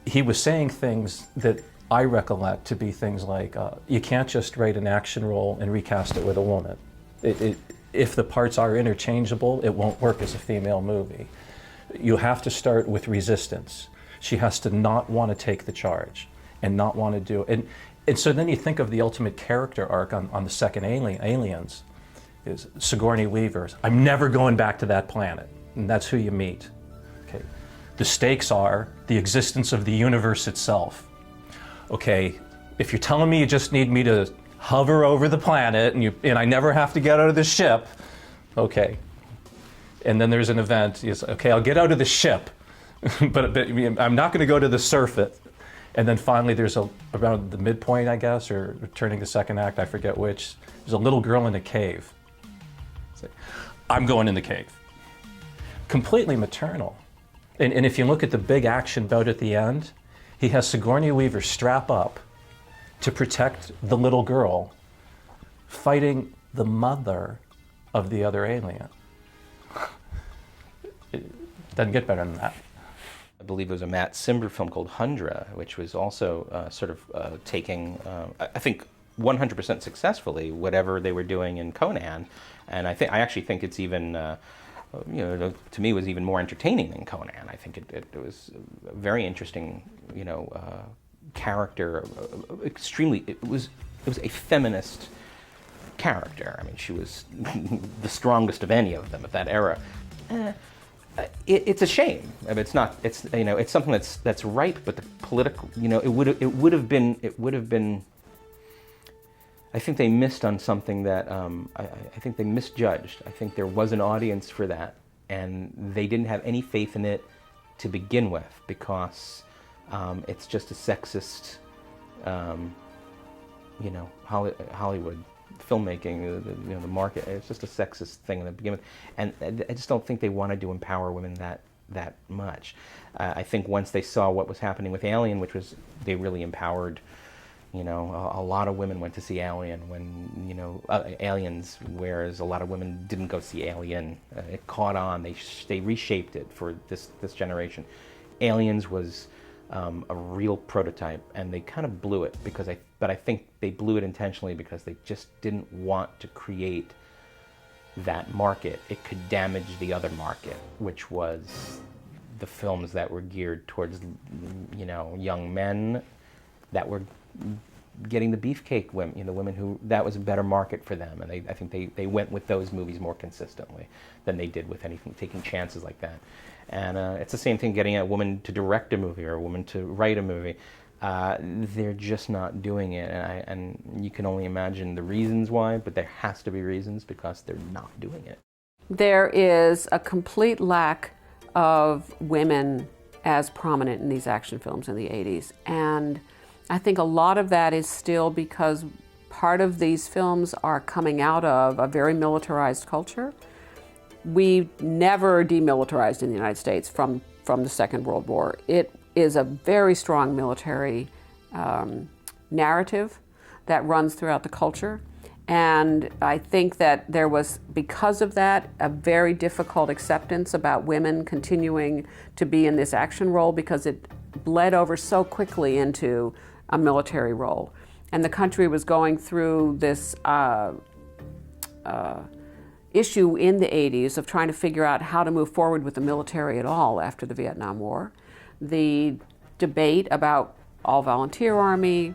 He was saying things that I recollect to be things like, you can't just write an action role and recast it with a woman. If the parts are interchangeable, it won't work as a female movie. You have to start with resistance. She has to not want to take the charge and not want to do it. And so then you think of the ultimate character arc on the second Aliens, is Sigourney Weaver's, I'm never going back to that planet. And that's who you meet. Okay. The stakes are the existence of the universe itself. Okay, if you're telling me you just need me to hover over the planet and I never have to get out of the ship, okay. And then there's an event, okay, I'll get out of the ship, but I'm not going to go to the surface. And then finally there's around the midpoint, I guess, or turning the second act, I forget which, there's a little girl in a cave. It's like, I'm going in the cave. Completely maternal. And if you look at the big action bout at the end, he has Sigourney Weaver strap up to protect the little girl, fighting the mother of the other alien. It doesn't get better than that. I believe it was a Matt Cimber film called Hundra, which was also taking, I think 100% successfully, whatever they were doing in Conan. And I actually think it's even, to me, was even more entertaining than Conan. I think it was a very interesting, character. It was a feminist character. I mean, she was the strongest of any of them at that era. It's a shame. I mean, it's not. It's it's something that's right, but the political. It would have been. I think they missed on something that I think they misjudged. I think there was an audience for that, and they didn't have any faith in it to begin with, because it's just a sexist, Hollywood filmmaking, the market. It's just a sexist thing in the beginning, and I just don't think they wanted to empower women that much. I think once they saw what was happening with Alien, which was they really empowered You know, a lot of women went to see Alien Aliens, whereas a lot of women didn't go see Alien. It caught on. They reshaped it for this generation. Aliens was a real prototype, and they kind of blew it but I think they blew it intentionally because they just didn't want to create that market. It could damage the other market, which was the films that were geared towards, you know, young men that were getting the beefcake women, the women who, that was a better market for them. And I think they went with those movies more consistently than they did with anything, taking chances like that. And it's the same thing getting a woman to direct a movie or a woman to write a movie. They're just not doing it. And you can only imagine the reasons why, but there has to be reasons because they're not doing it. There is a complete lack of women as prominent in these action films in the 80s. And I think a lot of that is still because part of these films are coming out of a very militarized culture. We never demilitarized in the United States from the Second World War. It is a very strong military narrative that runs throughout the culture. And I think that there was, because of that, a very difficult acceptance about women continuing to be in this action role because it bled over so quickly into a military role. And the country was going through this issue in the 80s of trying to figure out how to move forward with the military at all after the Vietnam War. The debate about all-volunteer army,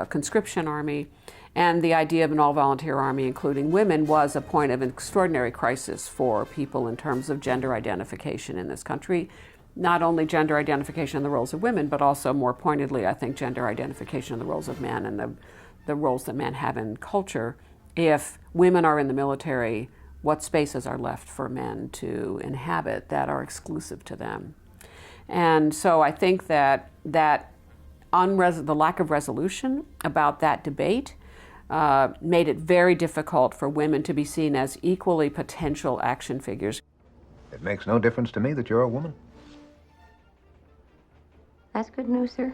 conscription army, and the idea of an all-volunteer army, including women, was a point of an extraordinary crisis for people in terms of gender identification in this country. Not only gender identification in the roles of women, but also more pointedly, I think, gender identification in the roles of men and the roles that men have in culture. If women are in the military, what spaces are left for men to inhabit that are exclusive to them? And so I think that the lack of resolution about that debate made it very difficult for women to be seen as equally potential action figures. It makes no difference to me that you're a woman. That's good news, sir.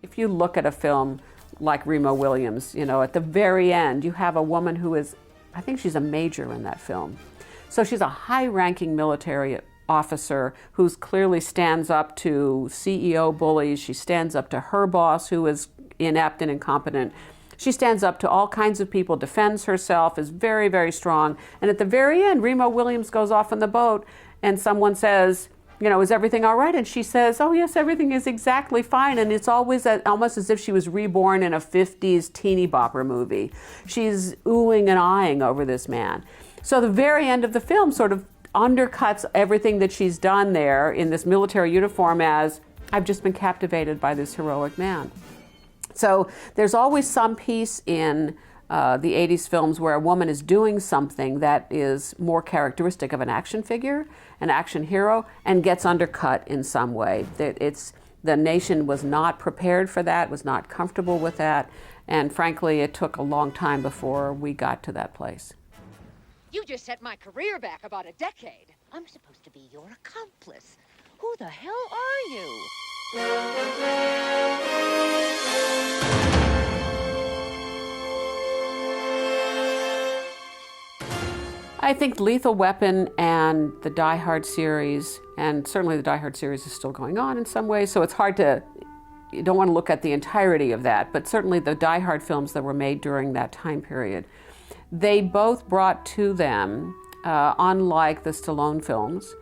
If you look at a film like Remo Williams, at the very end, you have a woman who is, I think she's a major in that film. So she's a high-ranking military officer who clearly stands up to CEO bullies. She stands up to her boss, who is inept and incompetent. She stands up to all kinds of people, defends herself, is very, very strong. And at the very end, Remo Williams goes off on the boat and someone says, is everything all right? And she says, oh yes, everything is exactly fine. And it's always almost as if she was reborn in a 50s teeny bopper movie. She's oohing and eyeing over this man. So the very end of the film sort of undercuts everything that she's done there in this military uniform as, I've just been captivated by this heroic man. So there's always some piece in the 80s films where a woman is doing something that is more characteristic of an action figure, an action hero, and gets undercut in some way. The nation was not prepared for that, was not comfortable with that, and frankly, it took a long time before we got to that place. You just set my career back about a decade. I'm supposed to be your accomplice. Who the hell are you? I think Lethal Weapon and the Die Hard series, and certainly the Die Hard series is still going on in some ways, so it's hard to, you don't want to look at the entirety of that, but certainly the Die Hard films that were made during that time period, they both brought to them, unlike the Stallone films,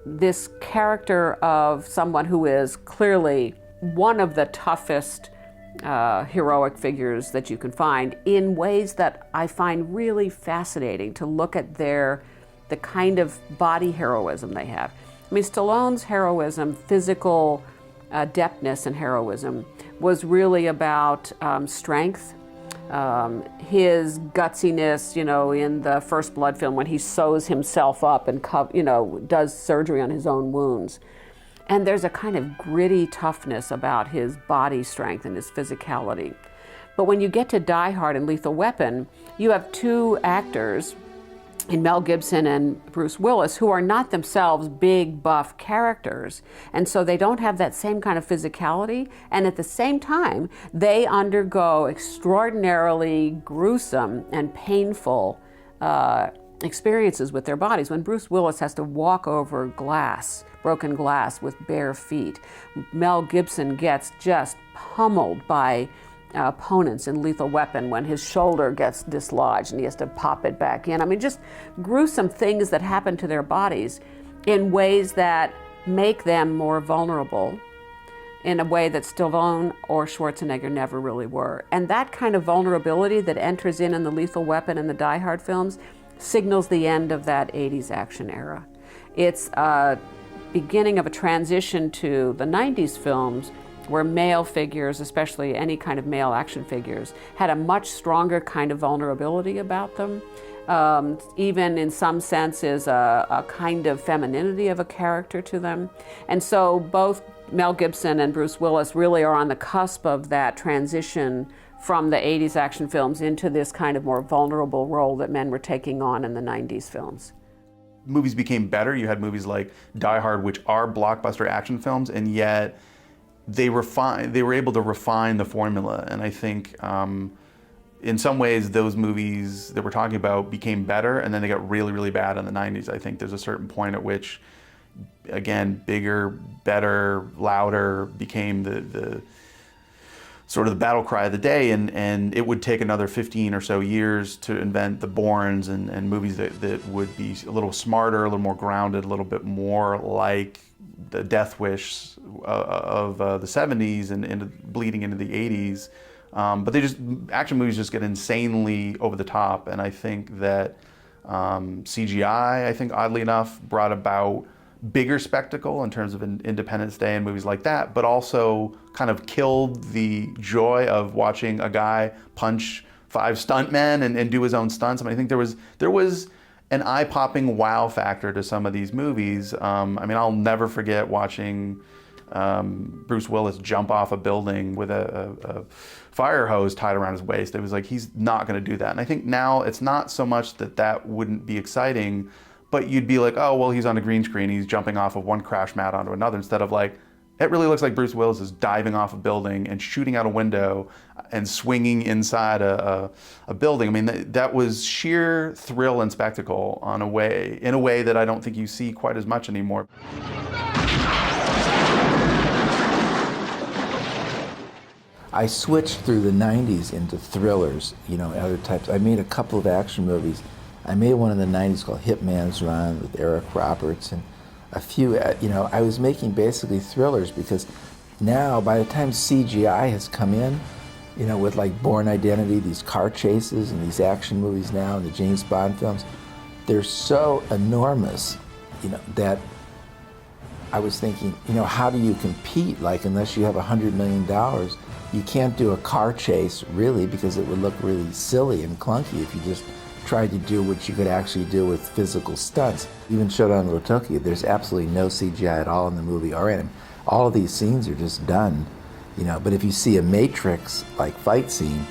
this character of someone who is clearly one of the toughest heroic figures that you can find, in ways that I find really fascinating to look at the kind of body heroism they have. I mean, Stallone's heroism, physical adeptness and heroism, was really about strength. His gutsiness, in the First Blood film when he sews himself up and does surgery on his own wounds. And there's a kind of gritty toughness about his body strength and his physicality. But when you get to Die Hard and Lethal Weapon, you have two actors in Mel Gibson and Bruce Willis, who are not themselves big, buff characters. And so they don't have that same kind of physicality. And at the same time, they undergo extraordinarily gruesome and painful experiences with their bodies. When Bruce Willis has to walk over glass, broken glass, with bare feet, Mel Gibson gets just pummeled by opponents in Lethal Weapon when his shoulder gets dislodged and he has to pop it back in. I mean, just gruesome things that happen to their bodies in ways that make them more vulnerable in a way that Stallone or Schwarzenegger never really were. And that kind of vulnerability that enters in the Lethal Weapon and the Die Hard films signals the end of that 80s action era. It's a beginning of a transition to the 90s films, where male figures, especially any kind of male action figures, had a much stronger kind of vulnerability about them. Even in some sense is a kind of femininity of a character to them. And so both Mel Gibson and Bruce Willis really are on the cusp of that transition from the 80s action films into this kind of more vulnerable role that men were taking on in the 90s films. Movies became better. You had movies like Die Hard, which are blockbuster action films, and yet they were able to refine the formula. And I think in some ways those movies that we're talking about became better, and then they got really, really bad in the 90s. I think there's a certain point at which, again, bigger, better, louder became the sort of the battle cry of the day, and it would take another 15 or so years to invent the Bournes and movies that would be a little smarter, a little more grounded, a little bit more like the Death Wish of the 70s and bleeding into the 80s. But action movies just get insanely over the top, and I think that CGI, I think oddly enough, brought about bigger spectacle in terms of Independence Day and movies like that, but also kind of killed the joy of watching a guy punch 5 stuntmen and do his own stunts. I mean, I think there was an eye-popping wow factor to some of these movies. I mean, I'll never forget watching Bruce Willis jump off a building with a fire hose tied around his waist. It was like, he's not going to do that. And I think now it's not so much that wouldn't be exciting, but you'd be like, oh, well, he's on a green screen, he's jumping off of one crash mat onto another, instead of like, it really looks like Bruce Willis is diving off a building and shooting out a window and swinging inside a building. I mean, that was sheer thrill and spectacle in a way that I don't think you see quite as much anymore. I switched through the 90s into thrillers, other types. I made a couple of action movies. I made one in the 90s called Hitman's Run with Eric Roberts, and a few, I was making basically thrillers, because now by the time CGI has come in, with like Bourne Identity, these car chases and these action movies now and the James Bond films, they're so enormous, that I was thinking, how do you compete? Like, unless you have $100 million, you can't do a car chase really, because it would look really silly and clunky if you just tried to do what you could actually do with physical stunts. Even Showdown in Tokyo, there's absolutely no CGI at all in the movie or in it. All of these scenes are just done, but if you see a Matrix-like fight scene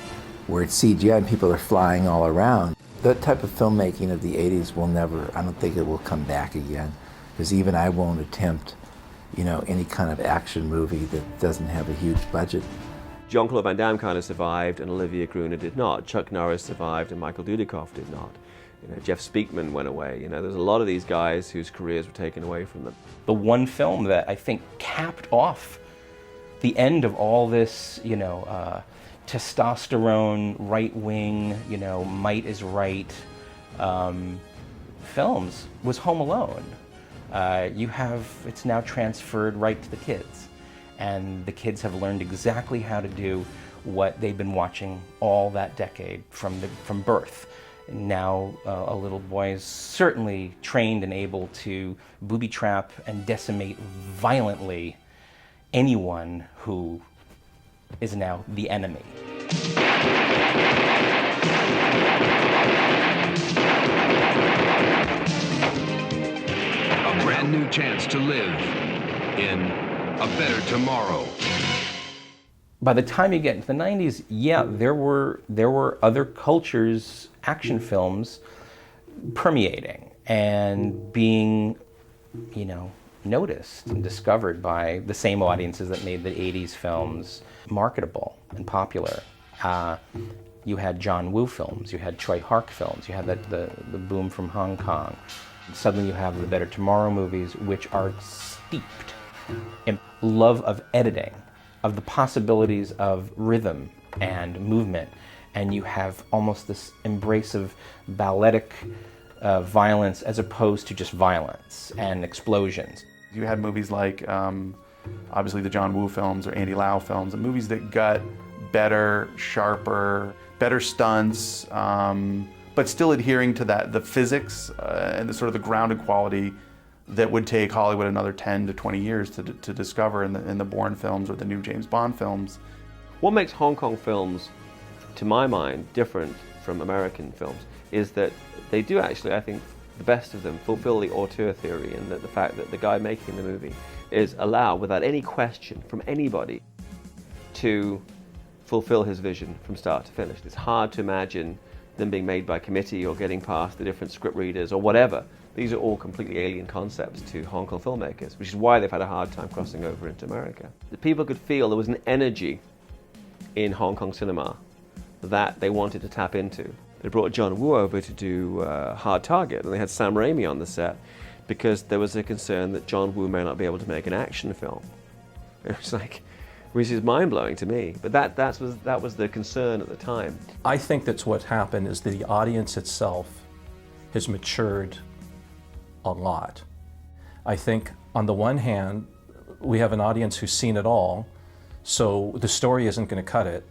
where it's CGI and people are flying all around, that type of filmmaking of the 80s will never, I don't think it will come back again, because even I won't attempt, any kind of action movie that doesn't have a huge budget. Jean-Claude Van Damme kind of survived, and Olivia Gruner did not. Chuck Norris survived, and Michael Dudikov did not. Jeff Speakman went away. There's a lot of these guys whose careers were taken away from them. The one film that I think capped off the end of all this, testosterone, right-wing, might is right films was Home Alone. It's now transferred right to the kids. And the kids have learned exactly how to do what they've been watching all that decade from birth. Now a little boy is certainly trained and able to booby trap and decimate violently anyone who is now the enemy. A brand new chance to live in a better tomorrow. By the time you get into the 90s, there were other cultures, action films, permeating and being, you know, noticed and discovered by the same audiences that made the 80s films marketable and popular. You had John Woo films, you had Choi Hark films, you had the boom from Hong Kong. Suddenly you have the Better Tomorrow movies, which are steeped in love of editing, of the possibilities of rhythm and movement, and you have almost this embrace of balletic violence as opposed to just violence and explosions. You had movies like, obviously the John Woo films or Andy Lau films, and movies that got better, sharper, better stunts, but still adhering to the physics and the sort of the grounded quality that would take Hollywood another 10 to 20 years to discover in the Bourne films or the new James Bond films. What makes Hong Kong films, to my mind, different from American films is that they do actually, I think, the best of them fulfill the auteur theory, and that the fact that the guy making the movie is allowed, without any question from anybody, to fulfill his vision from start to finish. It's hard to imagine them being made by committee or getting past the different script readers or whatever. These are all completely alien concepts to Hong Kong filmmakers, which is why they've had a hard time crossing over into America. The people could feel there was an energy in Hong Kong cinema that they wanted to tap into. They brought John Woo over to do Hard Target, and they had Sam Raimi on the set because there was a concern that John Woo may not be able to make an action film. It was like, which is mind-blowing to me, but that was the concern at the time. I think that's what happened is the audience itself has matured a lot. I think on the one hand, we have an audience who's seen it all, so the story isn't going to cut it.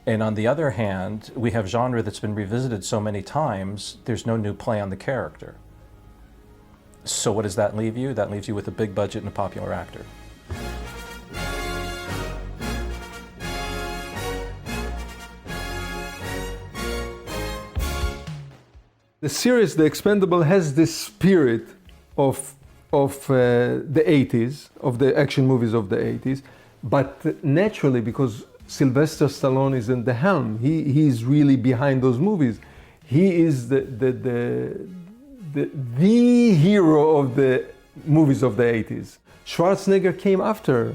And on the other hand, we have genre that's been revisited so many times, there's no new play on the character. So what does that leave you? That leaves you with a big budget and a popular actor. The series, The Expendable, has this spirit of the 80s, of the action movies of the 80s, but naturally, because Sylvester Stallone is in the helm, he's really behind those movies. He is the hero of the movies of the 80s. Schwarzenegger came after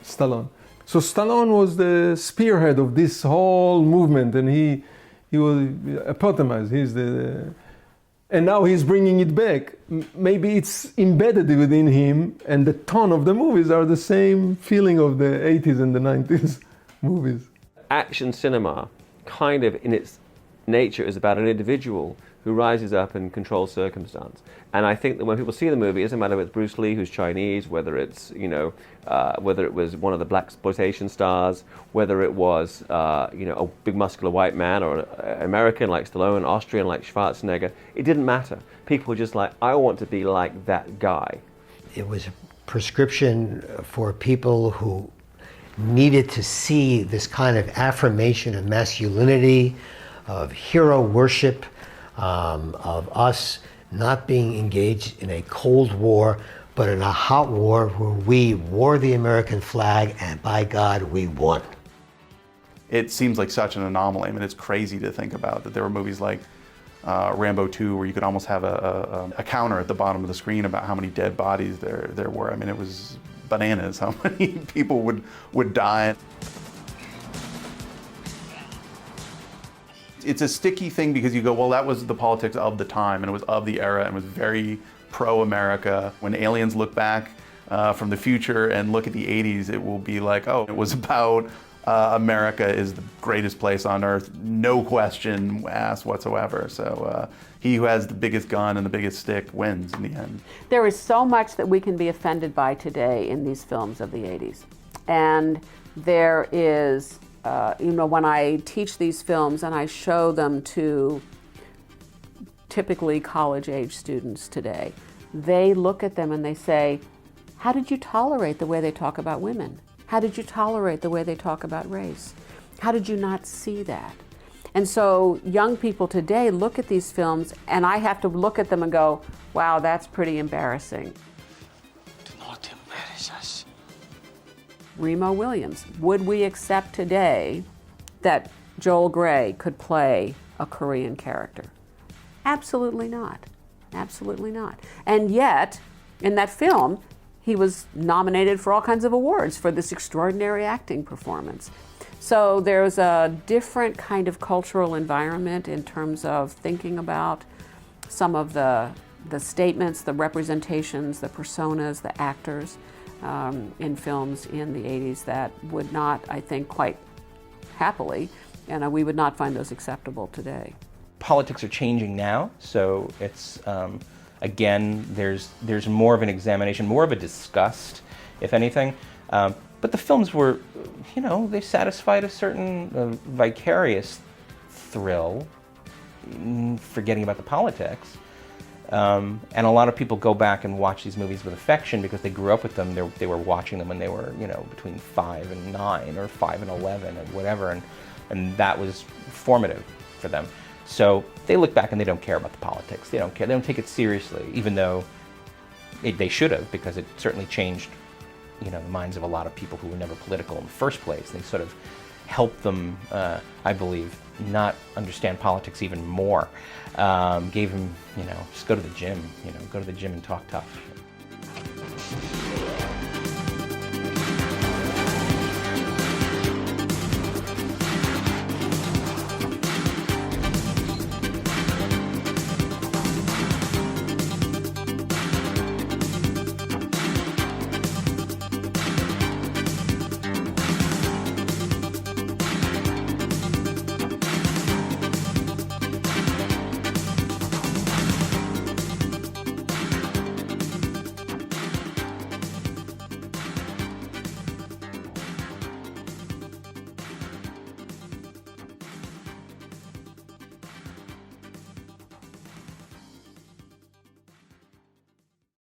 Stallone. So Stallone was the spearhead of this whole movement, and he was epitomized. And now he's bringing it back. Maybe it's embedded within him, and the tone of the movies are the same feeling of the 80s and the 90s movies. Action cinema, kind of in its nature, is about an individual who rises up and controls circumstance. And I think that when people see the movie, it doesn't matter if it's Bruce Lee, who's Chinese, whether it's, whether it was one of the blaxploitation stars, whether it was, a big muscular white man, or an American like Stallone, Austrian like Schwarzenegger, it didn't matter. People were just like, I want to be like that guy. It was a prescription for people who needed to see this kind of affirmation of masculinity, of hero worship, of us not being engaged in a Cold War, but in a hot war where we wore the American flag, and by God, we won. It seems like such an anomaly. I mean, it's crazy to think about that there were movies like Rambo 2 where you could almost have a counter at the bottom of the screen about how many dead bodies there were. I mean, it was bananas how many people would die. It's a sticky thing because you go, well, that was the politics of the time, and it was of the era, and it was very pro-America. When aliens look back from the future and look at the 80s, it will be like, oh, it was about America is the greatest place on earth, no question asked whatsoever. So he who has the biggest gun and the biggest stick wins in the end. There is so much that we can be offended by today in these films of the 80s. And there is, when I teach these films and I show them to typically college-age students today, they look at them and they say, how did you tolerate the way they talk about women? How did you tolerate the way they talk about race? How did you not see that? And so young people today look at these films, and I have to look at them and go, wow, that's pretty embarrassing. Do not embarrass us. Remo Williams. Would we accept today that Joel Grey could play a Korean character? Absolutely not. Absolutely not. And yet, in that film, he was nominated for all kinds of awards for this extraordinary acting performance. So there's a different kind of cultural environment in terms of thinking about some of the statements, the representations, the personas, the actors in films in the 80s that would not, I think, quite happily, and we would not find those acceptable today. Politics are changing now, so it's, again, there's more of an examination, more of a disgust, if anything. But the films were, you know, they satisfied a certain vicarious thrill, forgetting about the politics. And a lot of people go back and watch these movies with affection because they grew up with them. They were watching them when they were, you know, between 5 and 9 or 5 and 11 and whatever, and that was formative for them. So they look back and they don't care about the politics. They don't care. They don't take it seriously, even though they should have, because it certainly changed, you know, the minds of a lot of people who were never political in the first place. They sort of helped them, I believe, not understand politics even more. Gave them, you know, just go to the gym, you know, go to the gym and talk tough.